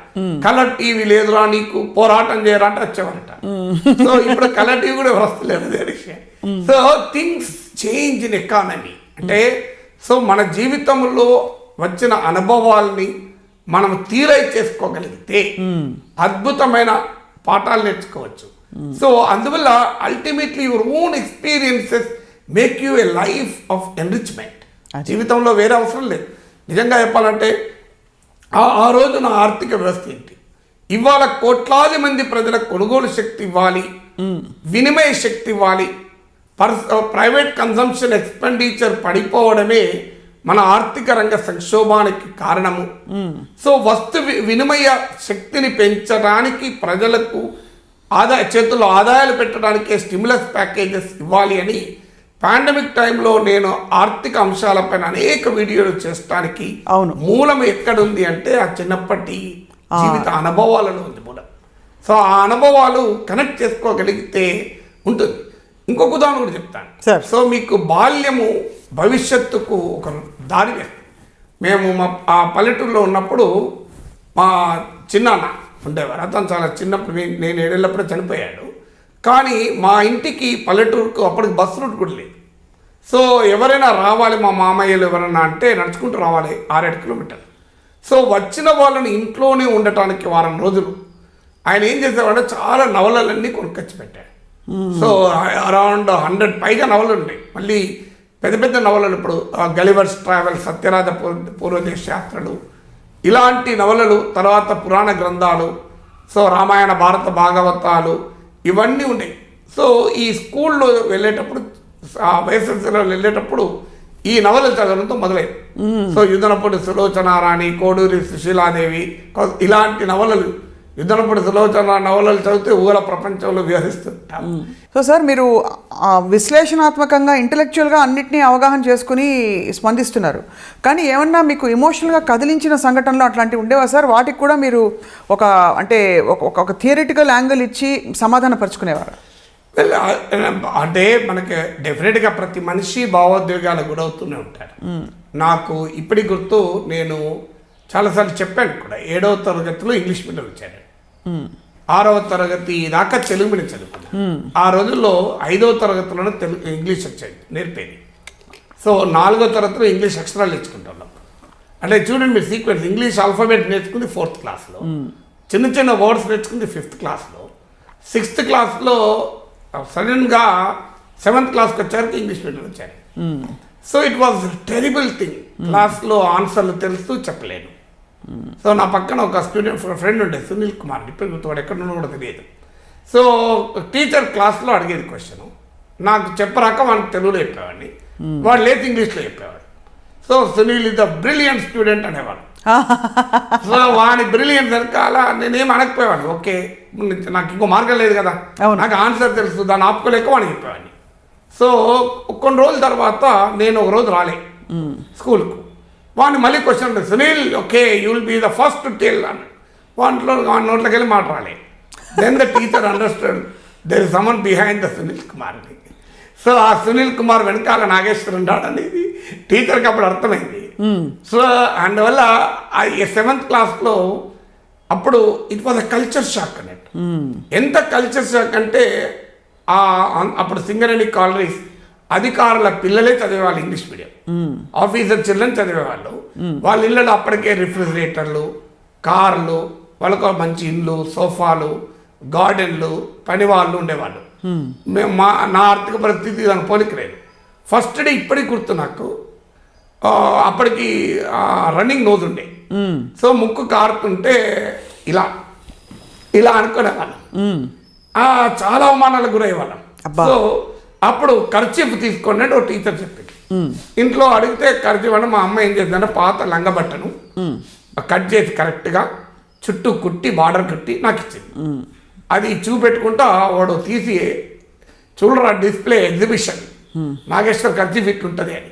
కలర్ టీవీ లేదురా నీకు పోరాటం చేయరా అంటే వచ్చేవారట. సో ఇప్పుడు కలర్ టీవీ కూడా వస్తలేదు, అదే విషయం. So things change in economy. అంటే సో మన జీవితంలో వచ్చిన అనుభవాల్ని మనం తీరై చేసుకోగలిగితే అద్భుతమైన పాఠాలు నేర్చుకోవచ్చు. సో అందువల్ల ultimately your own experiences make you A life of enrichment. జీవితంలో వేరే అవసరం లేదు. నిజంగా చెప్పాలంటే ఆ రోజు నా ఆర్థిక వ్యవస్థ ఏంటి, ఇవాళ కోట్లాది మంది ప్రజలకు కొనుగోలు శక్తి ఇవ్వాలి, వినిమయ శక్తి ఇవ్వాలి. ప్రైవేట్ కన్సంప్షన్ ఎక్స్పెండిచర్ పడిపోవడమే మన ఆర్థిక రంగ సంక్షోభానికి కారణము. సో వస్తు వినిమయ శక్తిని పెంచడానికి, ప్రజలకు చేతుల్లో ఆదాయాలు పెట్టడానికి స్టిమ్యులస్ ప్యాకేజెస్ ఇవ్వాలి అని పాండమిక్ టైంలో నేను ఆర్థిక అంశాలపైన అనేక వీడియోలు చేసడానికి మూలం ఎక్కడుంది అంటే ఆ చిన్నప్పటి జీవిత అనుభవాలలో ఉంది మూలం. సో ఆ అనుభవాలు కనెక్ట్ చేసుకోగలిగితే ఉంటుంది. ఇంకొక ఉదాహరణ కూడా చెప్తాను. సో మీకు బాల్యము భవిష్యత్తుకు ఒక దారి వేస్తుంది. మేము ఆ పల్లెటూరులో ఉన్నప్పుడు మా చిన్నాన్న ఉండేవారు. అతను చాలా చిన్నప్పుడు, నేను 7 ఏళ్ళప్పుడే చనిపోయాడు. కానీ మా ఇంటికి పల్లెటూరుకు అప్పటికి బస్సు రూట్ కూడా లేదు. సో ఎవరైనా రావాలి, మా మామయ్యలు ఎవరైనా అంటే నడుచుకుంటూ రావాలి 6-7 కిలోమీటర్లు. సో వచ్చిన వాళ్ళని ఇంట్లోనే ఉండటానికి వారం రోజులు ఆయన ఏం చేసేవాడంటే చాలా నవలలన్నీ కొనుక్కొచ్చి పెట్టాడు. సో అరౌండ్ 100 పైగా నవలు ఉన్నాయి. మళ్ళీ పెద్ద పెద్ద నవలలు, ఇప్పుడు గలివర్స్ ట్రావెల్, సత్యరాజ పూర్వదేశ యాత్రలు, ఇలాంటి నవలలు, తర్వాత పురాణ గ్రంథాలు, సో రామాయణ భారత భాగవతాలు, ఇవన్నీ ఉన్నాయి. సో ఈ స్కూల్లో వెళ్ళేటప్పుడు, ఆ వేసవిలో వెళ్ళేటప్పుడు ఈ నవలలు చదవడంతో మొదలైంది. సో యుధనప్పుడు సులోచనారాణి, కోడూరి సుశీలాదేవి, ఇలాంటి నవలలు యుద్ధనప్పుడు సులోచన నవలలు చదివితే ఊర ప్రపంచంలో విహరిస్తుంటాం. సో సార్ మీరు విశ్లేషణాత్మకంగా ఇంటెలెక్చువల్గా అన్నిటినీ అవగాహన చేసుకుని స్పందిస్తున్నారు, కానీ ఏమన్నా మీకు ఎమోషనల్గా కదిలించిన సంఘటనలు అట్లాంటివి ఉండేవా సార్? వాటికి కూడా మీరు ఒక అంటే ఒక థియరిటికల్ యాంగిల్ ఇచ్చి సమాధాన పరుచుకునేవారు? అంటే మనకి డెఫినెట్గా ప్రతి మనిషి భావోద్వేగాలకు గురవుతూనే ఉంటారు. నాకు ఇప్పటికి గుర్తు, నేను చాలాసార్లు చెప్పాను కూడా, 7వ తరగతిలో ఇంగ్లీష్ మీడియం వచ్చాను, 6వ తరగతి దాకా తెలుగు మీడియం చదువుకున్నాను. ఆ రోజుల్లో 5వ తరగతిలోనే ఇంగ్లీష్ వచ్చేది నేర్పేది. సో 4వ తరగతిలో ఇంగ్లీష్ అక్షరాలు నేర్చుకుంటాం. అంటే చూడండి మీరు సీక్వెన్స్, ఇంగ్లీష్ ఆల్ఫాబెట్ నేర్చుకుంది 4th క్లాస్లో, చిన్న చిన్న వర్డ్స్ నేర్చుకుంది 5th క్లాస్లో, 6th క్లాస్లో సడన్గా 7th క్లాస్కి వచ్చారు ఇంగ్లీష్ మీడియం వచ్చారు. So it was terrible thing. క్లాస్లో ఆన్సర్లు తెలుస్తూ చెప్పలేను. సో నా పక్కన ఒక ఫ్రెండ్ ఉండే సునీల్ కుమార్, ఇప్పుడు వాడు ఎక్కడ ఉన్నాడో కూడా తెలియదు. సో టీచర్ క్లాస్లో అడిగేది క్వశ్చన్, నాకు చెప్పరాక వాడికి తెలుగులో చెప్పేవాడిని, వాడు లేదు ఇంగ్లీష్లో చెప్పేవాడు. So Sunil is the brilliant student అనేవాడు. సో వాని బ్రిలియంట్ వెనకాల నేనేం అనకపోయేవాడిని, ఓకే నాకు ఇంకో మార్గం లేదు కదా, నాకు ఆన్సర్ తెలుసు, దాన్ని ఆపుకోలేక వాడిని చెప్పేవాడిని. సో కొన్ని రోజుల తర్వాత నేను ఒక రోజు రాలే స్కూల్కు, వాడిని మళ్ళీ క్వశ్చన్ ఉంటుంది, Sunil okay you will be the first to tell అని వాడి నోట్లోకి వెళ్ళి మాట రాలే. Then the teacher understand there is someone behind the Sunil Kumar అని. సో ఆ సునీల్ కుమార్ వెనకాల నాగేశ్వర్ ఉన్నాడు అనేది టీచర్కి అప్పుడు అర్థమైంది. సో అందువల్ల 7th క్లాస్లో అప్పుడు it was a culture shock అన్నట్టు. ఎంత కల్చర్ షాక్ అంటే అప్పుడు సింగరేణి కాలనీస్ అధికారుల పిల్లలే చదివేవాళ్ళు ఇంగ్లీష్ మీడియం, ఆఫీసర్ చిల్డ్రన్ చదివేవాళ్ళు. వాళ్ళ ఇళ్ళలో అప్పటికే రిఫ్రిజిరేటర్లు, కార్లు, వాళ్ళకు మంచి ఇళ్ళు, సోఫాలు, గార్డెన్లు, పని వాళ్ళు ఉండేవాళ్ళు. నా ఆర్థిక పరిస్థితి దానికి పోలికలేదు. ఫస్ట్ డే ఇప్పటికి గుర్తు నాకు, అప్పటికి రన్నింగ్ నోజ్ ఉండే. సో ముక్కు కారుతుంటే ఇలా ఇలా అనుకునేవాళ్ళం, చాలా అవమానాలకు గురయ్యేవాళ్ళం. సో అప్పుడు ఖర్చీఫ్ తీసుకోండి అంటే ఒక టీచర్ చెప్పింది. ఇంట్లో అడిగితే ఖర్చీఫ్ అంటే మా అమ్మ ఏం చేసిందంటే పాత లంగబట్టను కట్ చేసి కరెక్ట్గా చుట్టూ కుట్టి బార్డర్ కుట్టి నాకు ఇచ్చింది. అది చూపెట్టుకుంటా వాడు తీసి చూడరా డిస్ప్లే ఎగ్జిబిషన్ నాగేశ్వర్ ఖర్చీఫ్ ఇట్లుంటుంది అని.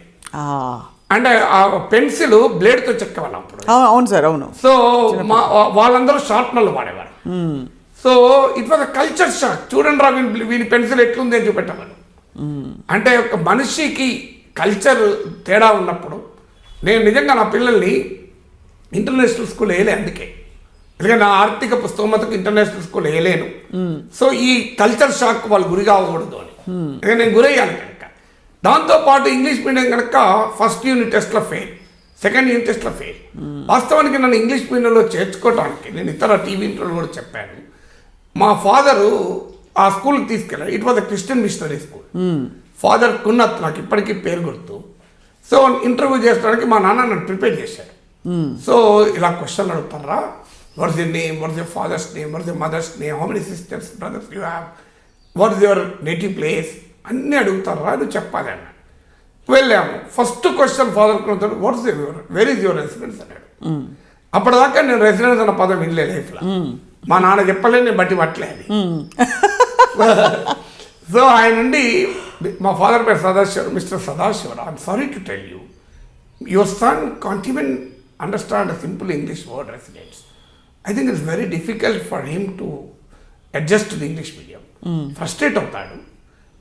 అంటే ఆ పెన్సిల్ బ్లేడ్తో చెక్కేవాళ్ళం అప్పుడు. అవును సార్, అవును. సో వాళ్ళందరూ షార్ప్నర్లు వాడేవారు. So it was a culture shock. చూడండి రా వీని పెన్సిల్ ఎట్లుంది అని చూపెట్టేవాళ్ళు. అంటే ఒక మనిషికి కల్చర్ తేడా ఉన్నప్పుడు, నేను నిజంగా నా పిల్లల్ని ఇంటర్నేషనల్ స్కూల్ వేయలే, అందుకే ఎందుకంటే నా ఆర్థిక స్తోమతకు ఇంటర్నేషనల్ స్కూల్ వేయలేను. సో ఈ కల్చర్ షాక్ వాళ్ళు గురి కాకూడదు అని నేను గురయ్యాను కనుక. దాంతోపాటు ఇంగ్లీష్ మీడియం కనుక ఫస్ట్ యూనిట్ టెస్ట్లో ఫెయిల్, సెకండ్ యూనిట్ టెస్ట్లో ఫెయిల్. వాస్తవానికి నన్ను ఇంగ్లీష్ మీడియంలో చేర్చుకోవడానికి నేను ఇతర టీవీ ఇంటర్వ్యూలో కూడా చెప్పాను. మా ఫాదరు ఆ స్కూల్కి తీసుకెళ్ళాడు. It was a Christian missionary school. Father Kunnath, నాకు ఇప్పటికీ పేరు గుర్తు. సో ఇంటర్వ్యూ చేసడానికి మా నాన్న నన్ను ప్రిపేర్ చేశాడు. సో ఇలా క్వశ్చన్ అడుగుతారా, what is your name, what is your father's name, what is your mother's name, how many sisters brothers you have, what is your native place, అన్నీ అడుగుతారా నువ్వు చెప్పాలి అన్నాడు. వెళ్ళాము. First question father Kunnath, what is your where is your residence అన్నాడు. అప్పటిదాకా నేను residence అన్న పదం వినలే లైఫ్లో. మా నాన్న చెప్పలే, నేను బట్టి పట్టలేదు. సో ఆయన నుండి మా ఫాదర్ పేరు Sadashivar, mister Sadashivar, I'm sorry to tell you your son can't even understand a simple English word residence. I think it's very difficult for him to adjust to the English medium. Frustrate అవుతాడు,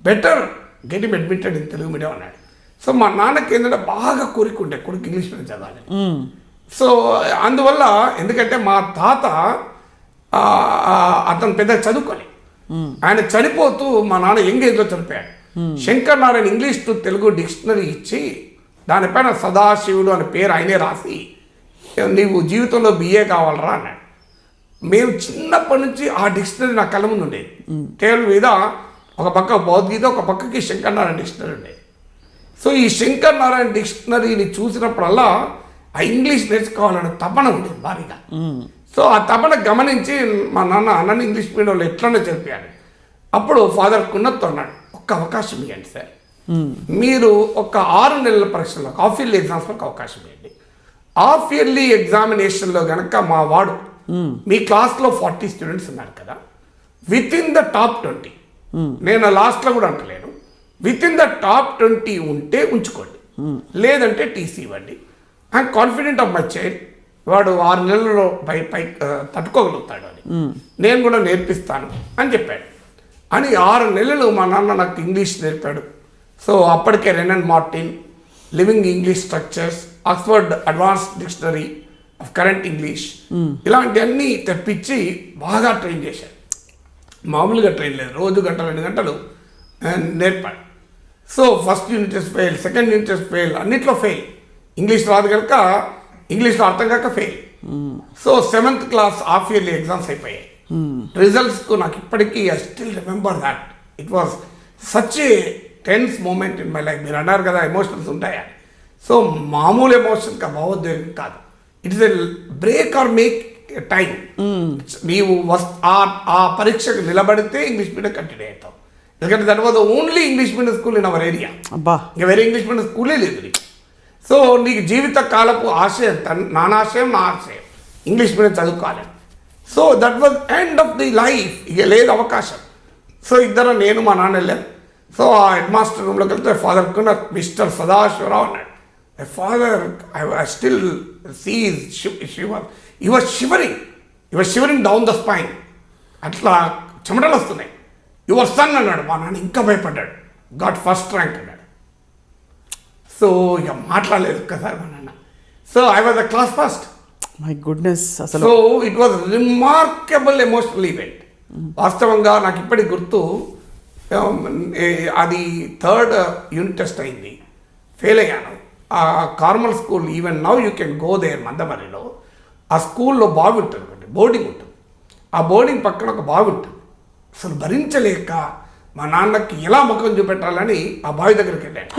better get him admitted in Telugu medium అన్నాడు. So మా నాన్నకి ఏంటంటే బాగా కోరికుండే కొడుకు English medium చదవాలి. So అందువల్ల, ఎందుకంటే మా తాత అతను పెద్ద చదువుకోలే, ఆయన చనిపోతూ మా నాన్న యంగ్ ఏజ్లో చనిపోయాడు. Shankar Narayana English to Telugu dictionary ఇచ్చి దానిపైన సదాశివుడు అనే పేరు ఆయనే రాసి, నీవు జీవితంలో బిఏ కావాలరా అన్నాడు. మేము చిన్నప్పటి నుంచి ఆ డిక్షనరీ నా కళ్ళ ముందు ఉండేది. టేబుల్ మీద ఒక పక్క భగవద్గీత, ఒక పక్కకి శంకర్ నారాయణ డిక్షనరీ ఉండేది. సో ఈ శంకర్ నారాయణ డిక్షనరీని చూసినప్పుడల్లా ఆ ఇంగ్లీష్ నేర్చుకోవాలనే తపన ఉండేది భారీగా. సో ఆ తపన గమనించి మా నాన్న అన్నని ఇంగ్లీష్ మీడియంలో ఎట్లనే చెప్పాను. అప్పుడు ఫాదర్ కున్నత్ అన్నాడు, ఒక్క అవకాశం ఇవ్వండి సార్, మీరు ఒక 6 నెలల పరీక్షలో హాఫ్ ఇయర్లీ ఎగ్జామ్స్కి అవకాశం ఇవ్వండి. హాఫ్ ఇయర్లీ ఎగ్జామినేషన్లో కనుక మా వాడు మీ క్లాస్లో 40 స్టూడెంట్స్ ఉన్నారు కదా, విత్ ఇన్ ద టాప్ 20, నేను లాస్ట్లో కూడా అంటలేను, విత్ ఇన్ ద టాప్ 20 ఉంటే ఉంచుకోండి, లేదంటే టీసీ ఇవ్వండి. I'm confident of my child, వాడు 6 నెలల్లో పై తట్టుకోగలుగుతాడు అని, నేను కూడా నేర్పిస్తాను అని చెప్పాడు. అని 6 నెలలు మా నాన్న నాకు ఇంగ్లీష్ నేర్పాడు. సో అప్పటికే Wren and Martin, living English structures, Oxford advanced dictionary of current English, ఇలాంటివన్నీ తెప్పించి బాగా ట్రైన్ చేశాడు. మామూలుగా ట్రైన్ లేదు, రోజు గంట 2 గంటలు నేర్పాడు. So first unit test fail, second unit test fail, అన్నిట్లో ఫెయిల్. ఇంగ్లీష్ రాదు కనుక ఇంగ్లీష్లో అర్థం కాక fail. So 7th class half yearly exams అయిపోయాయి. రిజల్ట్స్కు నాకు ఇప్పటికీ I still remember that it was such a tense moment in my life. మీరు అన్నారు కదా ఎమోషన్స్ ఉంటాయా, సో మామూలు ఎమోషన్ భావోద్వేగం కాదు. It is a break are make time. నీవు ఆ పరీక్షకు నిలబడితే ఇంగ్లీష్ మీడియం కంటిన్యూ అవుతావు. ఎందుకంటే that was only English medium school in our area. ఇంకా వేరే ఇంగ్లీష్ మీడియం స్కూలే లేదు నీకు. సో నీకు జీవిత కాలపు ఆశయం, నానాశయం నా ఆశయం ఇంగ్లీష్ మీడియం చదువుకోవాలి. So that was end of the life, ఇక లేదు అవకాశం. సో ఇద్దరు నేను మా నాన్న వెళ్ళాను. సో ఆ హెడ్ మాస్టర్ రూమ్లోకి వెళ్తే ఫాదర్ కున్న మిస్టర్ సదాశివరావు అన్నాడు. My father I still see he was shivering down the spine. అట్లా చెమటలు వస్తున్నాయి. యువర్ సన్ అన్నాడు. మా నాన్న ఇంకా భయపడ్డాడు. గాట్ ఫస్ట్ ర్యాంక్ అన్నాడు. సో ఇక మాట్లాడలేదు ఒక్కసారి మా నాన్న. So I was the class first. My goodness. అసలు so it was remarkable emotional event. వాస్తవంగా నాకు ఇప్పటికి గుర్తు, అది 3rd యూనిట్ టెస్ట్ అయింది, ఫెయిల్ అయ్యాను. ఆ Carmel school, even now you can go there మందమరిలో. ఆ స్కూల్లో బావి ఉంటుంది, బోర్డింగ్ ఉంటుంది. ఆ బోర్డింగ్ పక్కన ఒక బావి ఉంటుంది. అసలు భరించలేక మా నాన్నకి ఎలా ముఖం చూపెట్టాలని ఆ బావి దగ్గరికి వెళ్ళాను.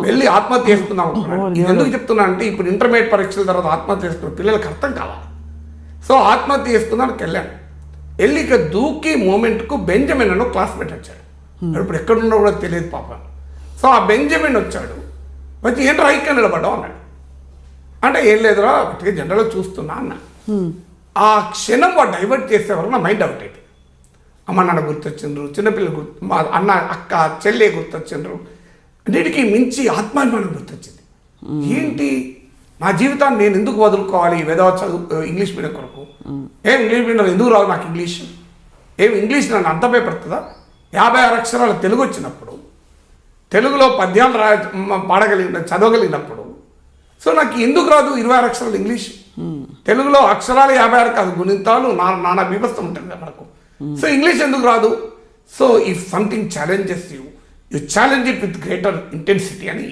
వెళ్ళి ఆత్మహత్య చేసుకుందాం అనుకున్నాను. ఇది ఎందుకు చెప్తున్నా అంటే ఇప్పుడు ఇంటర్మీడియట్ పరీక్షల తర్వాత ఆత్మహత్య చేసుకున్న పిల్లలకు అర్థం కావాలి. సో ఆత్మహత్య చేసుకుందానికి వెళ్ళాను. వెళ్ళి ఇక దూకి మూమెంట్కు బెంజమిన్ అని క్లాస్మేట్ వచ్చాడు. ఇప్పుడు ఎక్కడున్నా కూడా తెలియదు పాపం. సో ఆ బెంజమిన్ వచ్చాడు. వచ్చి ఏం రైట్గా నిలబడ్డావు అన్నాడు. అంటే ఏం లేదురా, ఒకటి జనరల్గా చూస్తున్నా అన్న. ఆ క్షణం వాడు డైవర్ట్ చేసేవారు నా మైండ్ అవుట్ అయిపోయింది. అమ్మ నాన్న గుర్తొచ్చిండ్రు, చిన్నపిల్లలు గుర్తు, మా అన్న అక్క చెల్లె గుర్తొచ్చిండ్రు, అన్నిటికీ మించి ఆత్మాభిమానం గుర్తొచ్చింది. ఏంటి నా జీవితాన్ని నేను ఎందుకు వదులుకోవాలి వేదవ చదువు ఇంగ్లీష్ మీడియం కొరకు? ఇంగ్లీష్ మీడియం ఎందుకు రాదు నాకు ఇంగ్లీష్? ఇంగ్లీష్ నన్ను అంత భయపడుతుందా? 56 అక్షరాలు తెలుగు వచ్చినప్పుడు, తెలుగులో పద్యాలు చదవగలిగినప్పుడు, సో నాకు ఎందుకు రాదు 26 అక్షరాలు ఇంగ్లీష్? తెలుగులో అక్షరాలు 56 కాదు, గుణితాలు నానా విభస్తం ఉంటుంది మనకు. సో ఇంగ్లీష్ ఎందుకు రాదు? So if something challenges you challenge it with greater intensity అని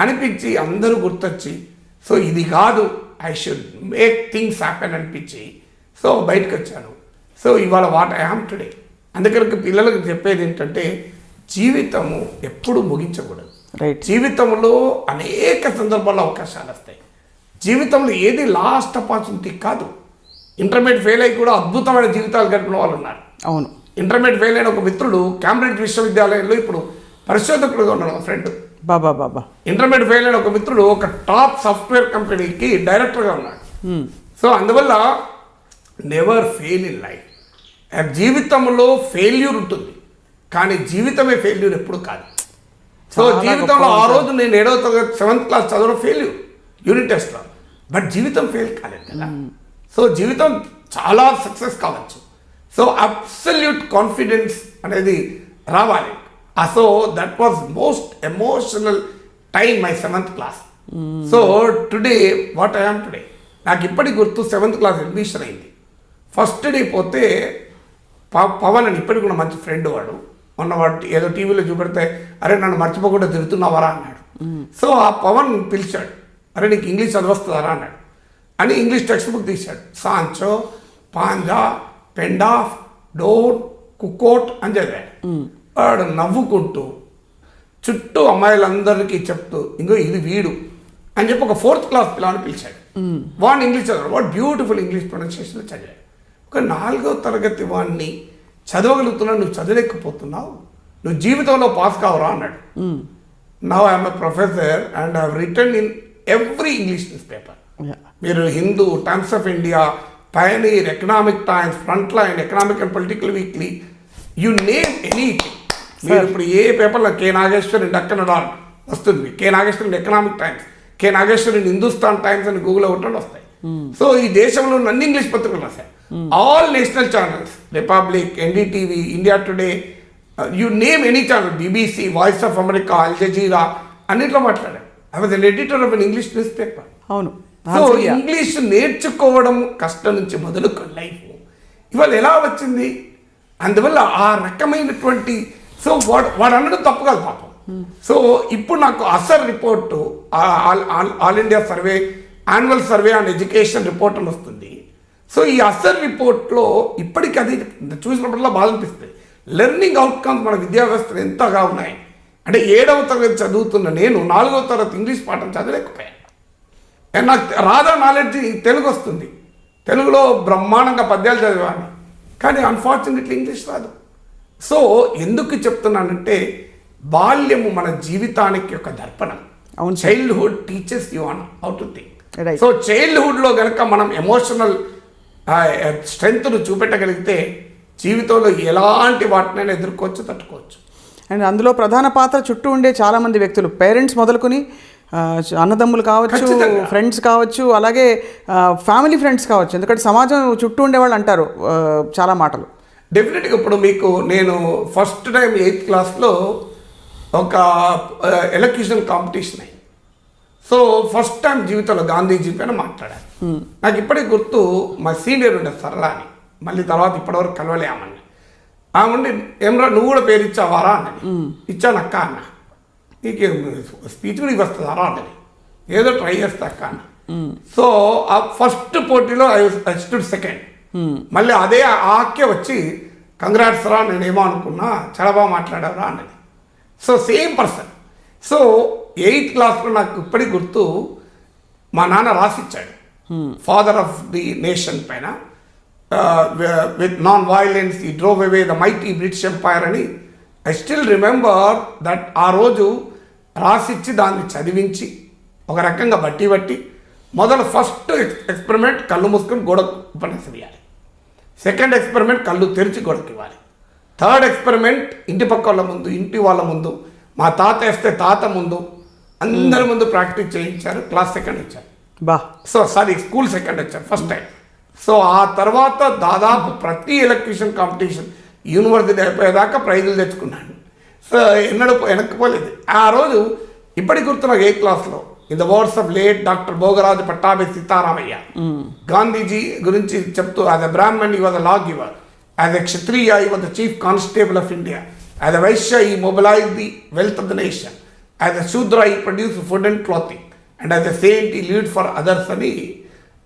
అనిపించి అందరూ గుర్తొచ్చి, సో ఇది కాదు, I should make things happen అనిపించి సో బయటకు వచ్చాను. సో ఇవాళ వాట్ ఐ యామ్ టుడే. అందుకని పిల్లలకు చెప్పేది ఏంటంటే జీవితము ఎప్పుడు ముగించకూడదు. జీవితంలో అనేక సందర్భాల్లో అవకాశాలు వస్తాయి. జీవితంలో ఏది లాస్ట్ ఆపర్చునిటీ కాదు. ఇంటర్మీడియట్ ఫెయిల్ అయ్యి కూడా అద్భుతమైన జీవితాలు గడిపిన వాళ్ళు ఉన్నారు. అవును. ఇంటర్మీడియట్ ఫెయిల్ అయిన ఒక మిత్రుడు క్యాంబ్రిడ్జ్ విశ్వవిద్యాలయంలో ఇప్పుడు పరిశోధకుడుగా ఉన్నాడు. మా ఫ్రెండ్ బాబా. ఇంటర్మీడియట్ ఫెయిల్ అయిన ఒక మిత్రుడు ఒక టాప్ సాఫ్ట్వేర్ కంపెనీకి డైరెక్టర్గా ఉన్నాడు. సో అందువల్ల నెవర్ ఫెయిల్ ఇన్ లైఫ్. జీవితంలో ఫెయిల్యూర్ ఉంటుంది, కానీ జీవితమే ఫెయిల్యూర్ ఎప్పుడు కాదు. సో జీవితంలో ఆ రోజు నేను 7వ తరగతి 7th క్లాస్ చదవడం ఫెయిల్యూర్ యూనిట్ టెస్ట్లో, బట్ జీవితం ఫెయిల్ కాలేదు కదా. సో జీవితం చాలా సక్సెస్ కావచ్చు. సో అబ్సల్యూట్ కాన్ఫిడెన్స్ అనేది రావాలి. So that was most emotional time my 7th class. So today what I am today. నాకు ఇప్పటికి గుర్తు 7th క్లాస్ అడ్మిషన్ అయింది. ఫస్ట్ డే పోతే పవన్ అని ఇప్పటికి కూడా మంచి ఫ్రెండ్ వాడు. మొన్న వాడు ఏదో టీవీలో చూపెడితే అరే నన్ను మర్చిపోకుండా తిరుగుతున్నావారా అన్నాడు. సో ఆ పవన్ పిలిచాడు, అరే నీకు ఇంగ్లీష్ చదవస్తుందారా అన్నాడు. అని ఇంగ్లీష్ టెక్స్ట్ బుక్ తీశాడు. సాంచో, పాంజా, పెండాఫ్, డోర్, కుకోట్ అని చదివాడు. వాడు నవ్వుకుంటూ చుట్టూ అమ్మాయిలందరికీ చెప్తూ ఇంకో ఇది వీడు అని చెప్పి ఒక 4th క్లాస్ పిల్లని పిలిచాడు. వాడిని ఇంగ్లీష్ చదివాడు. వాడు బ్యూటిఫుల్ ఇంగ్లీష్ ప్రొనౌన్సియేషన్లో చదివాడు. ఒక 4వ తరగతి వాడిని చదవగలుగుతున్నావు, నువ్వు చదవలేకపోతున్నావు, నువ్వు జీవితంలో పాస్ కావరా అన్నాడు. Now I'm a professor and I have written in every English newspaper. మీరు Hindu, Times of India, Pioneer, Economic Times, Frontline, Economic and Political Weekly, you name anything. మీరు ఇప్పుడు ఏ పేపర్లో K Nageshwar in Deccan dot వస్తుంది, K Nageshwar in Economic Times, K Nageshwar in Hindustan Times అని గూగుల్లో కొట్టండి వస్తాయి. సో ఈ దేశంలో ఉన్న అన్ని ఇంగ్లీష్ పత్రికలు వస్తాయి. All national channels, Republic, NDTV, India Today, you name any channel, BBC, voice of America, Al Jazeera, అన్నింటిలో మాట్లాడారు. I was an editor of an English newspaper. అవును. సో ఇంగ్లీష్ నేర్చుకోవడం కష్టం నుంచి మొదలుకు లైఫ్ ఇవాళ ఎలా వచ్చింది, అందువల్ల ఆ రకమైనటువంటి సో వాడు అనడం తప్పు కాదు పాపం. సో ఇప్పుడు నాకు ASER report, all India survey, annual survey on education report అని వస్తుంది. సో ఈ అసర్ రిపోర్ట్లో ఇప్పటికీ అది చూసినప్పుడల్లా బాధ అనిపిస్తుంది. లెర్నింగ్ అవుట్కమ్స్ మన విద్యా వ్యవస్థలు ఎంతగా ఉన్నాయి అంటే 7వ తరగతి చదువుతున్న నేను 4వ తరగతి ఇంగ్లీష్ పాఠం చదవలేకపోయాను. నాకు రాధా నాలెడ్జ్ తెలుగు వస్తుంది, తెలుగులో బ్రహ్మాండంగా పద్యాలు చదివాను, కానీ అన్ఫార్చునేట్లీ ఇంగ్లీష్ రాదు. సో ఎందుకు చెప్తున్నానంటే బాల్యము మన జీవితానికి ఒక దర్పణం. అవును. Childhood teachers you on how to think. Right. So చైల్డ్హుడ్లో కనుక మనం ఎమోషనల్ స్ట్రెంగ్త్ను చూపెట్టగలిగితే జీవితంలో ఎలాంటి వాటినైనా ఎదుర్కోవచ్చు, తట్టుకోవచ్చు. అండ్ అందులో ప్రధాన పాత్ర చుట్టూ ఉండే చాలామంది వ్యక్తులు, పేరెంట్స్ మొదలుకొని అన్నదమ్ములు కావచ్చు, ఖచ్చితంగా. ఫ్రెండ్స్ కావచ్చు, అలాగే ఫ్యామిలీ ఫ్రెండ్స్ కావచ్చు. ఎందుకంటే సమాజం చుట్టూ ఉండేవాళ్ళు అంటారు చాలా మాటలు. డెఫినెట్గా ఇప్పుడు మీకు నేను ఫస్ట్ టైం 8th క్లాస్లో ఒక ఎలక్యూషన్ కాంపిటీషన్ అయింది. సో ఫస్ట్ టైం జీవితంలో గాంధీజీ పైన మాట్లాడాను. నాకు ఇప్పటికి గుర్తు, మా సీనియర్ ఉండే సరళ అని, మళ్ళీ తర్వాత ఇప్పటివరకు కలవలే ఆమెని. ఆమె ఉండి ఏమరా నువ్వు కూడా పేరు ఇచ్చావారా అన్నది. ఇచ్చాను అక్క అన్న. నీకు స్పీచ్ కూడా వస్తుందారా అన్నది. ఏదో ట్రై చేస్తా అక్క అన్న. సో ఆ ఫస్ట్ పోటీలో ఐ స్టూడ్ సెకండ్. మళ్ళీ అదే ఆకే వచ్చి కంగ్రాట్స్ రా, నేనేమో అనుకున్నా, చాలా బాగా మాట్లాడారా అన్నది. So same person. So 8th క్లాస్లో నాకు ఇప్పటికి గుర్తు, మా నాన్న రాసిచ్చాడు ఫాదర్ ఆఫ్ ది నేషన్ పైన, with non violence he drove away the mighty British empire అని. I still remember that. ఆ రోజు రాసిచ్చి దాన్ని చదివించి ఒక రకంగా బట్టి మొదలు ఫస్ట్ ఎక్స్పెరిమెంట్ కళ్ళు మూసుకొని గోడ ఉపన్యాసం ఇవ్వాలి, సెకండ్ ఎక్స్పెరిమెంట్ కళ్ళు తెరిచి గోడకి ఇవ్వాలి, థర్డ్ ఎక్స్పెరిమెంట్ ఇంటి పక్క వాళ్ళ ముందు, ఇంటి వాళ్ళ ముందు, మా తాత వేస్తే తాత ముందు, అందరి ముందు ప్రాక్టీస్ చేయించారు. క్లాస్ సెకండ్ వచ్చారు. సో సారీ, స్కూల్ సెకండ్ వచ్చారు ఫస్ట్ టైం. సో ఆ తర్వాత దాదాపు ప్రతి ఎలక్యూషన్ కాంపిటీషన్ యూనివర్సిటీ అయిపోయేదాకా ప్రైజులు తెచ్చుకున్నాను. సో ఎన్నడూ వెనక్కిపోలేదు. ఆ రోజు ఇప్పటికి గుర్తు నాకు 8th క్లాస్లో, in the words of late doctor Bhogaraju Pattabhi Sitaramayya, Gandhiji గురించి చెప్తూ, as a Brahman he was a law giver, as a Kshatriya he was the chief constable of India, as a Vaishya he mobilise the wealth of the nation, as a Shudra he produce food and clothing, and as a saint he lead for others అని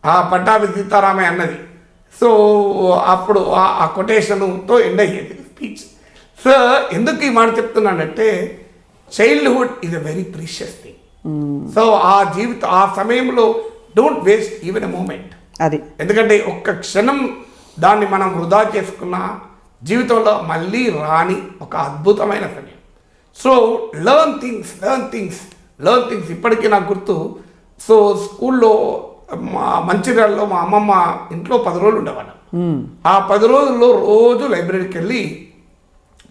ఆ పట్టాభి సీతారామయ్య అన్నది. So అప్పుడు ఆ కొటేషన్తో end అయ్యేది speech. So ఎందుకు ఈ మాట చెప్తున్నానంటే childhood is a very precious thing. So ఆ సమయంలో don't waste even a moment. అది ఎందుకంటే ఒక్క క్షణం దాన్ని మనం వృధా చేసుకున్న జీవితంలో మళ్ళీ రాని ఒక అద్భుతమైన సమయం. So learn things. ఇప్పటికీ నాకు గుర్తు. సో స్కూల్లో మా మంచిర్యాలలో మా అమ్మమ్మ ఇంట్లో 10 రోజులు ఉండేవాళ్ళం. ఆ 10 రోజుల్లో రోజు లైబ్రరీకి వెళ్ళి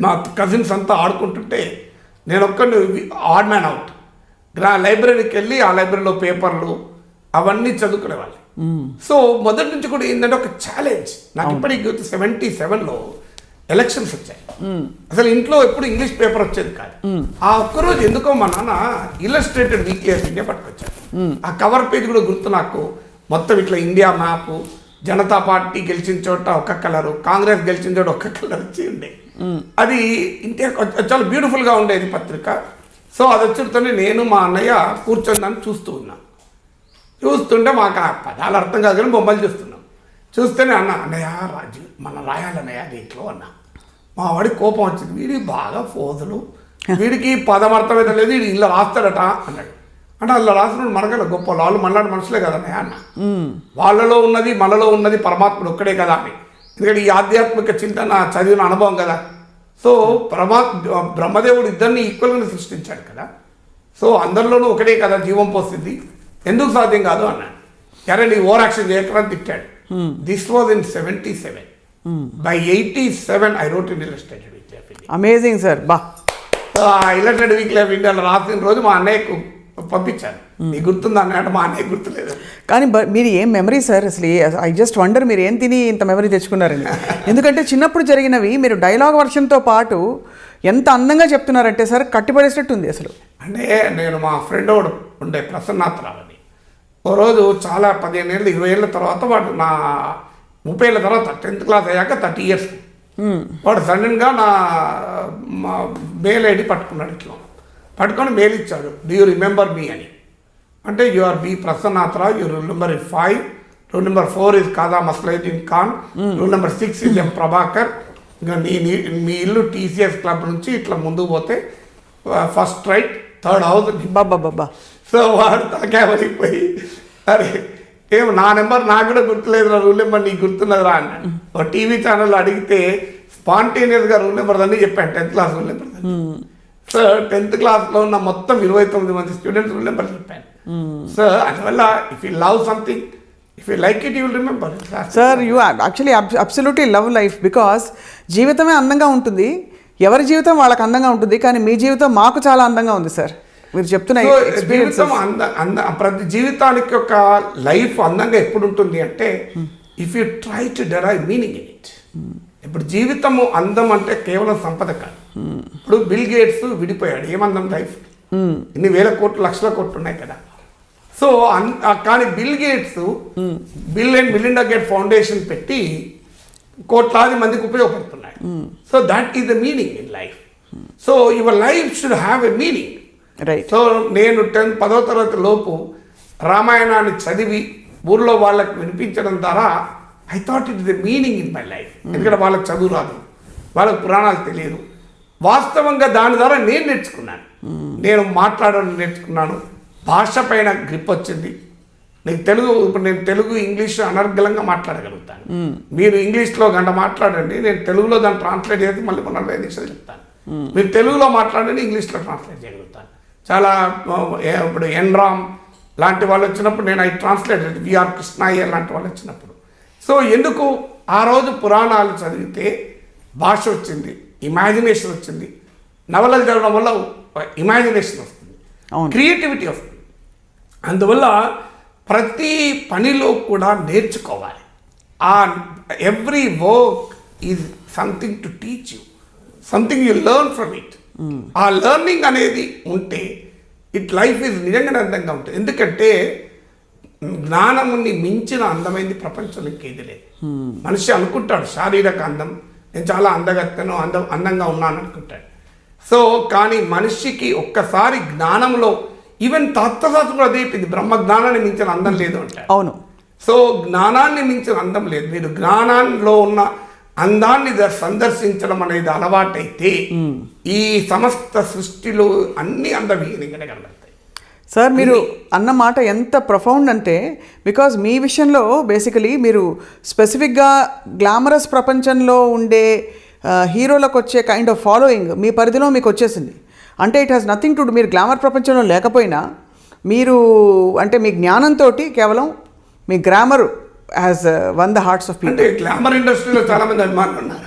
మా కజిన్స్ అంతా ఆడుకుంటుంటే నేను ఒక్కడిని ఆడ్ మ్యాన్ అవుట్. లైబ్రరీకి వెళ్ళి ఆ లైబ్రరీలో పేపర్లు అవన్నీ చదువుకునేవాళ్ళు. సో మొదటి నుంచి కూడా ఏంటంటే ఒక ఛాలెంజ్. నాకు ఇప్పటికి 77లో ఎలక్షన్స్ వచ్చాయి. అసలు ఇంట్లో ఎప్పుడు ఇంగ్లీష్ పేపర్ వచ్చేది కాదు. ఆ ఒక్కరోజు ఎందుకో మా నాన్న ఇల్లస్ట్రేటెడ్ వీక్లీ ఆఫ్ ఇండియా పట్టుకొచ్చారు. ఆ కవర్ పేజ్ కూడా గుర్తు నాకు. మొత్తం ఇట్లా ఇండియా మ్యాప్, జనతా పార్టీ గెలిచిన చోట ఒక కలరు, కాంగ్రెస్ గెలిచిన చోట ఒక కలర్ వచ్చి ఉండే. అది ఇండియా చాలా బ్యూటిఫుల్గా ఉండేది పత్రిక. సో అది వచ్చుతోనే నేను మా అన్నయ్య కూర్చొని దాన్ని చూస్తుంటే మాకు ఆ పదాలు అర్థం కాదు కానీ బొమ్మలు చూస్తున్నాం. చూస్తేనే అన్నయ్య రాజు మనం రాయాలన్నయ్య దీంట్లో అన్న. మా వాడికి కోపం వచ్చింది. వీడికి బాగా ఫోజులు, వీడికి పదం అర్థమైతే లేదు, వీడు ఇలా రాస్తాడట అన్నాడు. అంటే అలా రాసిన మనకన్నా గొప్ప వాళ్ళు మనలాంటి మనుషులే కదన్నయ్య అన్న. వాళ్ళలో ఉన్నది మనలో ఉన్నది పరమాత్ముడు ఒక్కడే కదా అని. ఎందుకంటే ఈ ఆధ్యాత్మిక చింతన చదివిన అనుభవం కదా. సో బ్రహ్మదేవుడు ఇద్దరిని ఈక్వల్గా సృష్టించాడు కదా. సో అందరిలోనూ ఒకటే కదా జీవం పోస్తుంది, ఎందుకు సాధ్యం కాదు అన్నాడు. ఎరే నీ ఓవర్ యాక్షన్ చేయకుండా తిట్టాడు. This was in 77. By 87 I wrote in illustrated weekly off India. Amazing sir. బా. ఇల్లస్ట్రేటెడ్ వీక్లీ ఆఫ్ ఇండియాలో రాసిన రోజు మా అన్నయ్యకు పంపించాను. నీకు గుర్తుందా అన్నట్టు మా అన్నయ్య గుర్తులేదు. కానీ మీరు ఏం మెమరీ సార్ అసలు. ఐ జస్ట్ వండర్ మీరు ఏం తిని ఇంత మెమరీ తెచ్చుకున్నారని. ఎందుకంటే చిన్నప్పుడు జరిగినవి మీరు డైలాగ్ వర్షన్తో పాటు ఎంత అందంగా చెప్తున్నారంటే సార్ కట్టిపడేసినట్టు ఉంది అసలు. అంటే నేను మా ఫ్రెండ్ ఒకడు ఉండే ప్రసన్నాథరావు అని, ఓ రోజు చాలా 15 ఏళ్ళు 20 ఏళ్ళ తర్వాత వాడు నా 30 ఏళ్ళ తర్వాత 10th క్లాస్ అయ్యాక 30 years వాడు సడన్గా మా మెయిల్ ఐడి పట్టుకున్నాడు. ఇట్లా పట్టుకొని మెయిల్ ఇచ్చాడు, డూ యూ రిమెంబర్ మీ అని. అంటే you are B Prasannatharao, you remember 5, rule number 4 is కాదా Muslaiddin Khan, rule number 6 is M Prabhakar. ఇంకా మీ ఇల్లు TCS క్లబ్ నుంచి ఇట్లా ముందుకు పోతే ఫస్ట్ రైట్ 3rd హౌస్. బాబా. సో వాడు తలకాయపోయి అరే ఏమో నా నెంబర్ నాకు కూడా గుర్తులేదురా, రూల్ నెంబర్ నీకు గుర్తున్నదిరా అన్నాడు. ఒక టీవీ ఛానల్ అడిగితే స్పాంటేనియస్గా రూల్ నెంబర్ అని చెప్పాను, 10th class rule number. So 10th క్లాస్లో ఉన్న మొత్తం 29 మంది స్టూడెంట్స్ రూల్ నెంబర్ చెప్పాను. సో అందువల్ల if you love something, if you like it you will remember. Sir you actually absolutely love life because జీవితమే అందంగా ఉంటుంది, ఎవరి జీవితం వాళ్ళకి అందంగా ఉంటుంది. కానీ మీ జీవితం మాకు చాలా అందంగా ఉంది సార్. మీరు చెప్తున్న జీవితం ప్రతి జీవితానికి ఒక లైఫ్ అందంగా ఎప్పుడు ఉంటుంది అంటే if you try to derive meaning in it. ఇప్పుడు జీవితము అందం అంటే కేవలం సంపద కాదు. ఇప్పుడు బిల్ గేట్స్ విడిపోయాడు, ఏమందం లైఫ్, ఇన్ని వేల కోట్లు లక్షల కోట్లు ఉన్నాయి కదా. సో కానీ bill gates bill and Melinda gate foundation పెట్టి కోట్లాది మందికి ఉపయోగపడుతున్నాయి. So that is the meaning in life. So your life should have a meaning. Right. So నేను 10వ తరగతి లోపు రామాయణాన్ని చదివి ఊర్లో వాళ్ళకి వినిపించడం ద్వారా I thought it is the meaning in my life. ఎందుకంటే వాళ్ళకి చదువు రాదు, వాళ్ళకి పురాణాలు తెలియదు. వాస్తవంగా దాని ద్వారా నేను నేర్చుకున్నాను, నేను మాట్లాడడం నేర్చుకున్నాను, భాష పైన గ్రిప్ వచ్చింది. నీకు తెలుగు, ఇప్పుడు నేను తెలుగు ఇంగ్లీష్ అనర్గళంగా మాట్లాడగలుగుతాను. మీరు ఇంగ్లీష్లో గంట మాట్లాడండి, నేను తెలుగులో దాన్ని ట్రాన్స్లేట్ చేసి మళ్ళీ 45 నిమిషాలు చెప్తాను. మీరు తెలుగులో మాట్లాడండి, ఇంగ్లీష్లో ట్రాన్స్లేట్ చేయగలుగుతాను. చాలా ఇప్పుడు ఎన్రామ్ లాంటి వాళ్ళు వచ్చినప్పుడు నేను ఐ ట్రాన్స్లేటెడ్, విఆర్ కృష్ణయ్య లాంటి వాళ్ళు వచ్చినప్పుడు. సో ఎందుకు ఆ రోజు పురాణాలు చదివితే భాష వచ్చింది, ఇమాజినేషన్ వచ్చింది. నవలలు చదవడం వల్ల ఇమాజినేషన్ వస్తుంది, క్రియేటివిటీ వస్తుంది. అందువల్ల ప్రతి పనిలో కూడా నేర్చుకోవాలి. ఆ every work is something to teach you, something you learn from it. ఆ లెర్నింగ్ అనేది ఉంటే ఇట్ లైఫ్ ఈజ్ నిజంగానే అందంగా ఉంటుంది. ఎందుకంటే జ్ఞానముని మించిన అందమైంది ప్రపంచంలో ఇంకేది లేదు. మనిషి అనుకుంటాడు శారీరక అందం, నేను చాలా అందగత్తెను, అందంగా ఉన్నాను అనుకుంటాడు. సో కానీ మనిషికి ఒక్కసారి జ్ఞానంలో, ఈవెన్ తత్వశాస్త్రం అదే చెప్పింది, బ్రహ్మ జ్ఞానాన్ని మించిన అందం లేదు అంటారు. అవును. సో జ్ఞానాన్ని మించిన అందం లేదు. మీరు జ్ఞానంలో ఉన్న అందాన్ని సందర్శించడం అనేది అలవాటైతే ఈ సమస్త సృష్టిలో అన్ని అందవిహీనంగానే కనబడతాయి. సార్ మీరు అన్న మాట ఎంత ప్రొఫౌండ్ అంటే, బికాజ్ మీ విషయంలో బేసికలీ మీరు స్పెసిఫిక్గా గ్లామరస్ ప్రపంచంలో ఉండే హీరోలకు వచ్చే కైండ్ ఆఫ్ ఫాలోయింగ్ మీ పరిధిలో మీకు వచ్చేసింది. అంటే it has nothing to do, మీరు గ్లామర్ ప్రపంచంలో లేకపోయినా మీరు అంటే మీ జ్ఞానంతో కేవలం మీ grammar has won the hearts of people. అంటే గ్లామర్ ఇండస్ట్రీలో చాలా మంది అభిమానులు ఉన్నారు,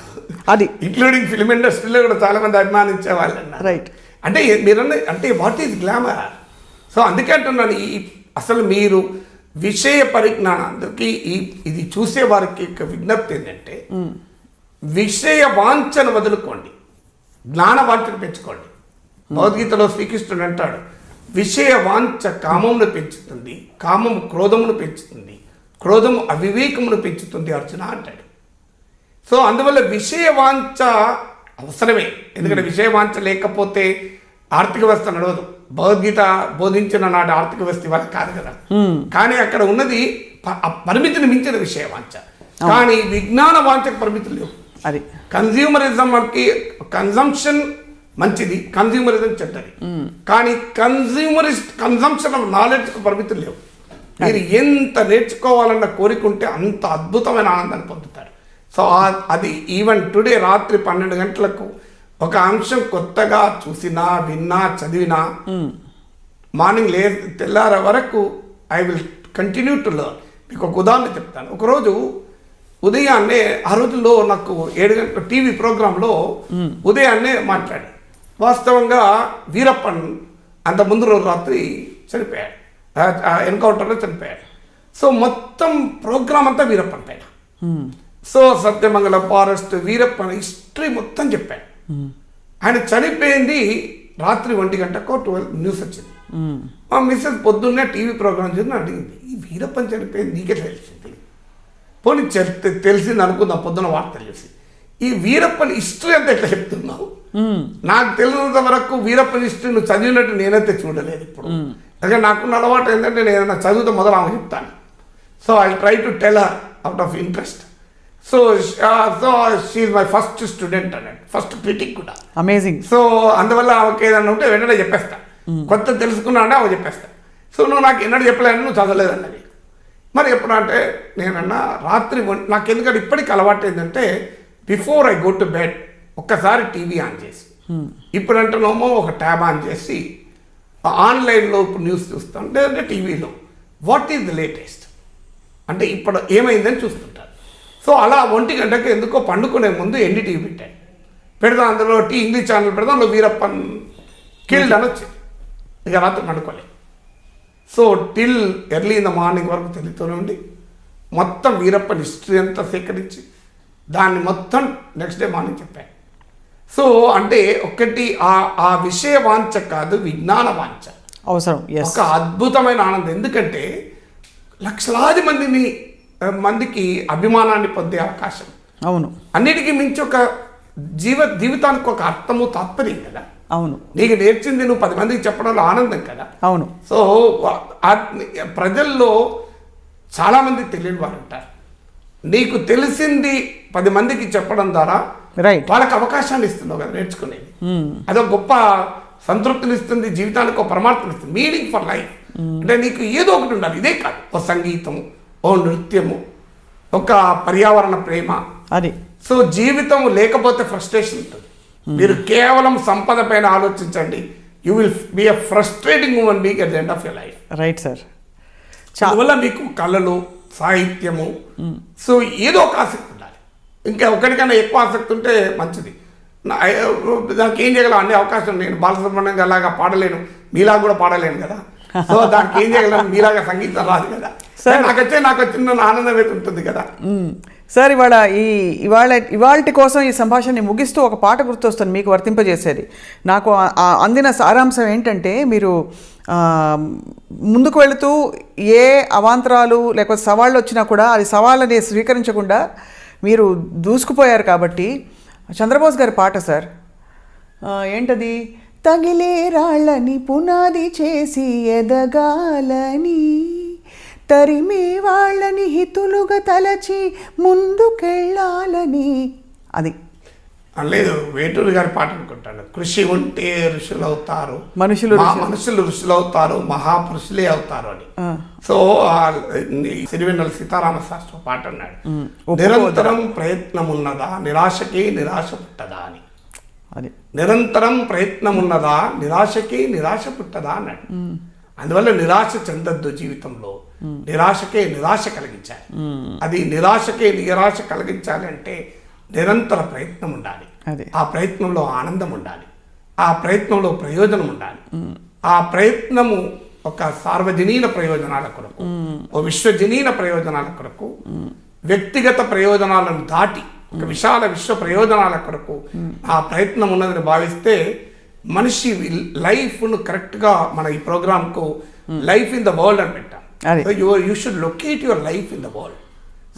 అది ఇంక్లూడింగ్ ఫిల్మ్ ఇండస్ట్రీలో కూడా చాలా మంది అభిమానించే వాళ్ళు ఉన్నారు. రైట్. అంటే మీరన్న అంటే వాట్ ఈజ్ గ్లామర్? సో అందుకే అంటున్నాను, అసలు మీరు విషయ పరిజ్ఞానం అందరికీ ఇది చూసే వారికి విజ్ఞప్తి ఏంటంటే విషయ వాంఛను వదులుకోండి, జ్ఞాన వాంఛను పెంచుకోండి. భగవద్గీతలో శ్రీకృష్ణుడు అంటాడు, విషయ వాంఛ కామమును పెంచుతుంది, కామము క్రోధమును పెంచుతుంది, క్రోధము అవివేకమును పెంచుతుంది అర్జున అంటాడు. సో అందువల్ల విషయ వాంఛ అవసరమే, ఎందుకంటే విషయ వాంఛ లేకపోతే ఆర్థిక వ్యవస్థ నడవదు. భగవద్గీత బోధించిన నాటి ఆర్థిక వ్యవస్థ ఇవాళ కాదు కదా. కానీ అక్కడ ఉన్నది పరిమితిని మించిన విషయ వాంఛ. కానీ విజ్ఞాన వాంఛకు పరిమితులు లేవు. అది కన్జ్యూమరిజంకి కన్జంప్షన్ మంచిది, కన్జ్యూమరిజం చెడ్డది. కానీ కన్జంప్షన్ ఆఫ్ నాలెడ్జ్కి పరిమితులు లేవు. మీరు ఎంత నేర్చుకోవాలన్న కోరికుంటే అంత అద్భుతమైన ఆనందాన్ని పొందుతారు. సో అది ఈవెన్ టుడే రాత్రి 12 గంటలకు ఒక అంశం కొత్తగా చూసినా, విన్నా, చదివినా మార్నింగ్ తెల్లార వరకు I will continue to learn. మీకు ఒక ఉదాహరణ చెప్తాను. ఒకరోజు ఉదయాన్నే, ఆ రోజుల్లో నాకు 7 గంటల టీవీ ప్రోగ్రాంలో ఉదయాన్నే మాట్లాడి, వాస్తవంగా వీరప్పన్ అంత ముందు రోజు రాత్రి చనిపోయాడు, ఎన్కౌంటర్లో చనిపోయాడు. సో మొత్తం ప్రోగ్రామ్ అంతా వీరప్పన్ పైన. సో సత్యమంగళ ఫారెస్ట్, వీరప్పన్ హిస్టరీ మొత్తం చెప్పాడు. ఆయన చనిపోయింది రాత్రి 1 గంటకో 12 న్యూస్ వచ్చింది. మా మిస్సెస్ పొద్దున్నే టీవీ ప్రోగ్రామ్ చూసి అడిగింది, ఈ వీరప్పన్ చనిపోయింది నీకే తెలిసింది? పోనీ తెలిసింది అనుకుందాం, పొద్దున వార్తలు చూసి. ఈ వీరప్పన్ హిస్టరీ అంతా ఎట్లా చెప్తున్నావు? నాకు తెలిసినంత వరకు వీరప్పన్ హిస్టరీ నువ్వు చదివినట్టు నేనైతే చూడలేదు ఇప్పుడు. అందుకే నాకున్న అలవాటు ఏంటంటే నేను ఏదైనా చదివితే మొదలు ఆమె చెప్తాను. So I try to tell her out of interest. So she my first student అన్నట్టు, ఫస్ట్ క్రిటిక్ కూడా. అమేజింగ్. సో అందువల్ల ఆమెకి ఏదన్నా ఉంటే వెంటనే చెప్పేస్తా, కొత్త తెలుసుకున్నా అంటే ఆమె చెప్పేస్తా. సో నువ్వు నాకు ఎన్నడూ చెప్పలేదని, నువ్వు చదవలేదన్నది. మరి ఎప్పుడు అంటే నేనన్నా రాత్రి నాకు ఎందుకంటే ఇప్పటికి అలవాటు ఏంటంటే before I go to bed ఒక్కసారి టీవీ ఆన్ చేసి, ఇప్పుడంటేనేమో ఒక ట్యాబ్ ఆన్ చేసి ఆన్లైన్లో ఇప్పుడు న్యూస్ చూస్తాను, లేదంటే టీవీలో వాట్ ఈజ్ ద లేటెస్ట్ అంటే ఇప్పుడు ఏమైందని చూస్తుంటారు. సో అలా 1 గంటకి ఎందుకో పండుకునే ముందు NDTV పెట్టాను, పెడదాం అందులో ఇంగ్లీష్ ఛానల్ పెడదాం, అందులో వీరప్పన్ కిల్డ్ అని వచ్చింది. ఇక రాత్రి పండుకోలే. So till early in the morning వరకు తెలుస్తూనే ఉండి మొత్తం వీరప్పన్ హిస్టరీ అంతా సేకరించి దాన్ని మొత్తం నెక్స్ట్ డే మార్నింగ్ చెప్పాను. సో అంటే ఒకటి ఆ విషయ వాంఛ కాదు, విజ్ఞాన వాంఛ అవసరం. ఒక అద్భుతమైన ఆనందం. ఎందుకంటే లక్షలాది మందికి అభిమానాన్ని పొందే అవకాశం. అవును. అన్నిటికీ మించి ఒక జీవితానికి ఒక అర్థము, తాత్పర్యం కదా. అవును. నీకు నేర్చింది నువ్వు 10 మందికి చెప్పడంలో ఆనందం కదా. అవును. సో ప్రజల్లో చాలామంది తెలియని వారు ఉంటారు. నీకు తెలిసింది 10 మందికి చెప్పడం ద్వారా వాళ్ళకి అవకాశాన్ని ఇస్తున్నావు కదా నేర్చుకునేది. అదొక గొప్ప సంతృప్తిని ఇస్తుంది, జీవితానికి ఒక పరమార్థం ఇస్తుంది, మీనింగ్ ఫర్ లైఫ్. అంటే నీకు ఏదో ఒకటి ఉండాలి. ఇదే కాదు, ఓ సంగీతము, ఓ నృత్యము, ఒక పర్యావరణ ప్రేమ. అది సో జీవితం లేకపోతే ఫ్రస్ట్రేషన్ ఉంటుంది. మీరు కేవలం సంపద పైన ఆలోచించండి, you will be a frustrating human being at the end of your life. Right sir. అందువల్ల మీకు కళలు, సాహిత్యము, సో ఏదో ఒక ఆసక్తి ఉండాలి. ఇంకా ఒకటికన్నా ఎక్కువ ఆసక్తి ఉంటే మంచిది. దానికి ఏం చేయగలం, అన్ని అవకాశం. నేను బాలసుబ్రహ్మణ్యం అలాగా పాడలేను, మీలాగా కూడా పాడలేను కదా. సో దానికి ఏం చేయగలను, మీలాగా సంగీతం రాదు కదా. నాకు వచ్చిన ఆనందం అయితే ఉంటుంది కదా. సార్ ఇవాళ కోసం ఈ సంభాషణని ముగిస్తూ ఒక పాట గుర్తొస్తుంది మీకు వర్తింపజేసేది. నాకు అందిన సారాంశం ఏంటంటే, మీరు ముందుకు వెళుతూ ఏ అవాంతరాలు లేకపోతే సవాళ్ళు వచ్చినా కూడా అది సవాళ్ళని స్వీకరించకుండా మీరు దూసుకుపోయారు. కాబట్టి చంద్రబోస్ గారి పాట సార్, ఏంటది? తగిలే రాళ్ళని పునాది చేసి ఎదగాలని, తరిమే వాళ్ళని హితులుగా తలచి ముందుకెళ్ళాలని. అది లేదు, వేటూరు గారి పాట అనుకుంటాను. కృషి ఉంటే ఋషులు అవుతారు, మనుషులు ఋషులు అవుతారు, మహాపురుషులే అవుతారు అని. సో సిరివెన్నెల సీతారామ శాస్త్రి పాట అన్నాడు, నిరంతరం ప్రయత్నం ఉన్నదా నిరాశకి నిరాశ పుట్టదా అని. అది నిరంతరం ప్రయత్నం ఉన్నదా నిరాశకి నిరాశ పుట్టదా అన్నాడు. అందువల్ల నిరాశ చెందద్దు జీవితంలో, నిరాశకే నిరాశ కలిగించాలి. అది నిరాశకే నిరాశ కలిగించాలి అంటే నిరంతర ప్రయత్నం ఉండాలి. ఆ ప్రయత్నంలో ఆనందం ఉండాలి, ఆ ప్రయత్నంలో ప్రయోజనం ఉండాలి. ఆ ప్రయత్నము ఒక సార్వజనీన ప్రయోజనాల కొరకు, ఓ విశ్వజనీన ప్రయోజనాల కొరకు, వ్యక్తిగత ప్రయోజనాలను దాటి ఒక విశాల విశ్వ ప్రయోజనాల కొరకు ఆ ప్రయత్నం ఉన్నదని భావిస్తే మనిషి లైఫ్ను కరెక్ట్గా మన ఈ ప్రోగ్రామ్కు లైఫ్ ఇన్ ద వరల్డ్ అని పెట్టాం. You should locate your life in the world.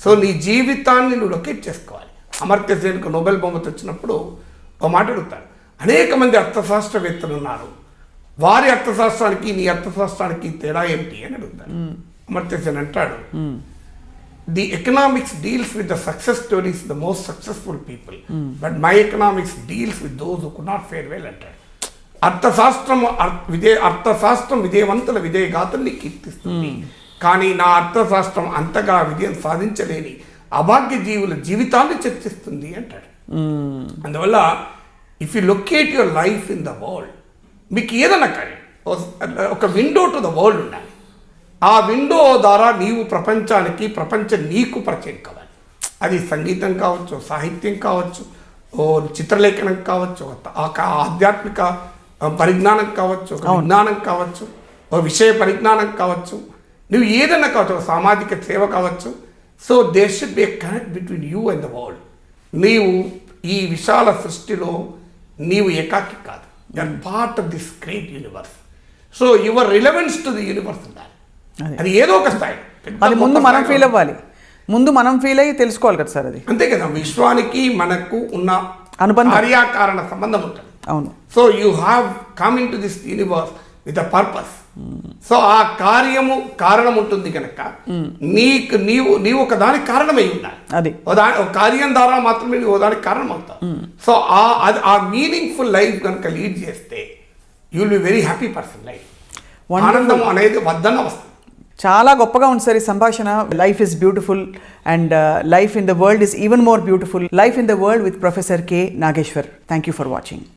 So నీ జీవితాన్ని నువ్వు లొకేట్ చేసుకోవాలి. అమర్త్య సేన్కు నోబెల్ బహుమతి వచ్చినప్పుడు ఒక మాట అడుగుతారు, అనేక మంది అర్థశాస్త్రవేత్తలు ఉన్నారు, వారి అర్థశాస్త్రానికి నీ అర్థశాస్త్రానికి తేడా ఏమిటి అని అడుగుతారు. అమర్త్య సేన్ అంటాడు, the economics deals with the success stories the most successful people, but my economics deals with those who could not fair well అంటాడు. అర్థశాస్త్రం విజయవంతుల విజయగాథల్ని కీర్తిస్తుంది, కానీ నా అర్థశాస్త్రం అంతగా విజయం సాధించలేని అభాగ్య జీవుల జీవితాన్ని చర్చిస్తుంది అంటాడు. అందువల్ల if you locate your life in the world, మీకు ఏదన్నా కానీ ఒక విండో టు ద వరల్డ్ ఉండాలి. ఆ విండో ద్వారా నీవు ప్రపంచానికి ప్రపంచం నీకు పరిచయం కావాలి. అది సంగీతం కావచ్చు, సాహిత్యం కావచ్చు, ఓ చిత్రలేఖనం కావచ్చు, ఒక ఆధ్యాత్మిక పరిజ్ఞానం కావచ్చు, ఒక విజ్ఞానం కావచ్చు, ఓ విషయ పరిజ్ఞానం కావచ్చు, నువ్వు ఏదైనా కావచ్చు, ఒక సామాజిక సేవ కావచ్చు. So there should be a connect between you and the world. నీవు ఈ విశాల సృష్టిలో నీవు ఏకాకి కాదు, you are part of this great universe. So your relevance to the universe ఉండాలి. అది ఏదో ఒక స్థాయి, అది ముందు మనం ఫీల్ అవ్వాలి, ముందు మనం ఫీల్ అయ్యి తెలుసుకోవాలి కదా సార్. అది అంతే కదా, విశ్వానికి మనకు ఉన్న అనుబంధం, కార్యకారణ సంబంధం ఉంటుంది. అవును. So you have come in to this universe with a purpose. So ఆ కార్యము కారణం ఉంటుంది కనుక నీకు నీవు ఒక దానికి కారణమై ఉండాలి. అది ఒక కార్యం ద్వారా మాత్రమే నువ్వు దానికి కారణం అవుతావు. సో ఆ మీనింగ్ఫుల్ లైఫ్ కనుక లీడ్ చేస్తే you will be very happy person. Life ఆనందం అనేది వద్దన్న వస్తుంది. చాలా గొప్పగా ఉంది సార్ ఈ సంభాషణ. Life is beautiful and life in the world is even more beautiful. Life in the world with professor K Nageshwar. Thank you for watching.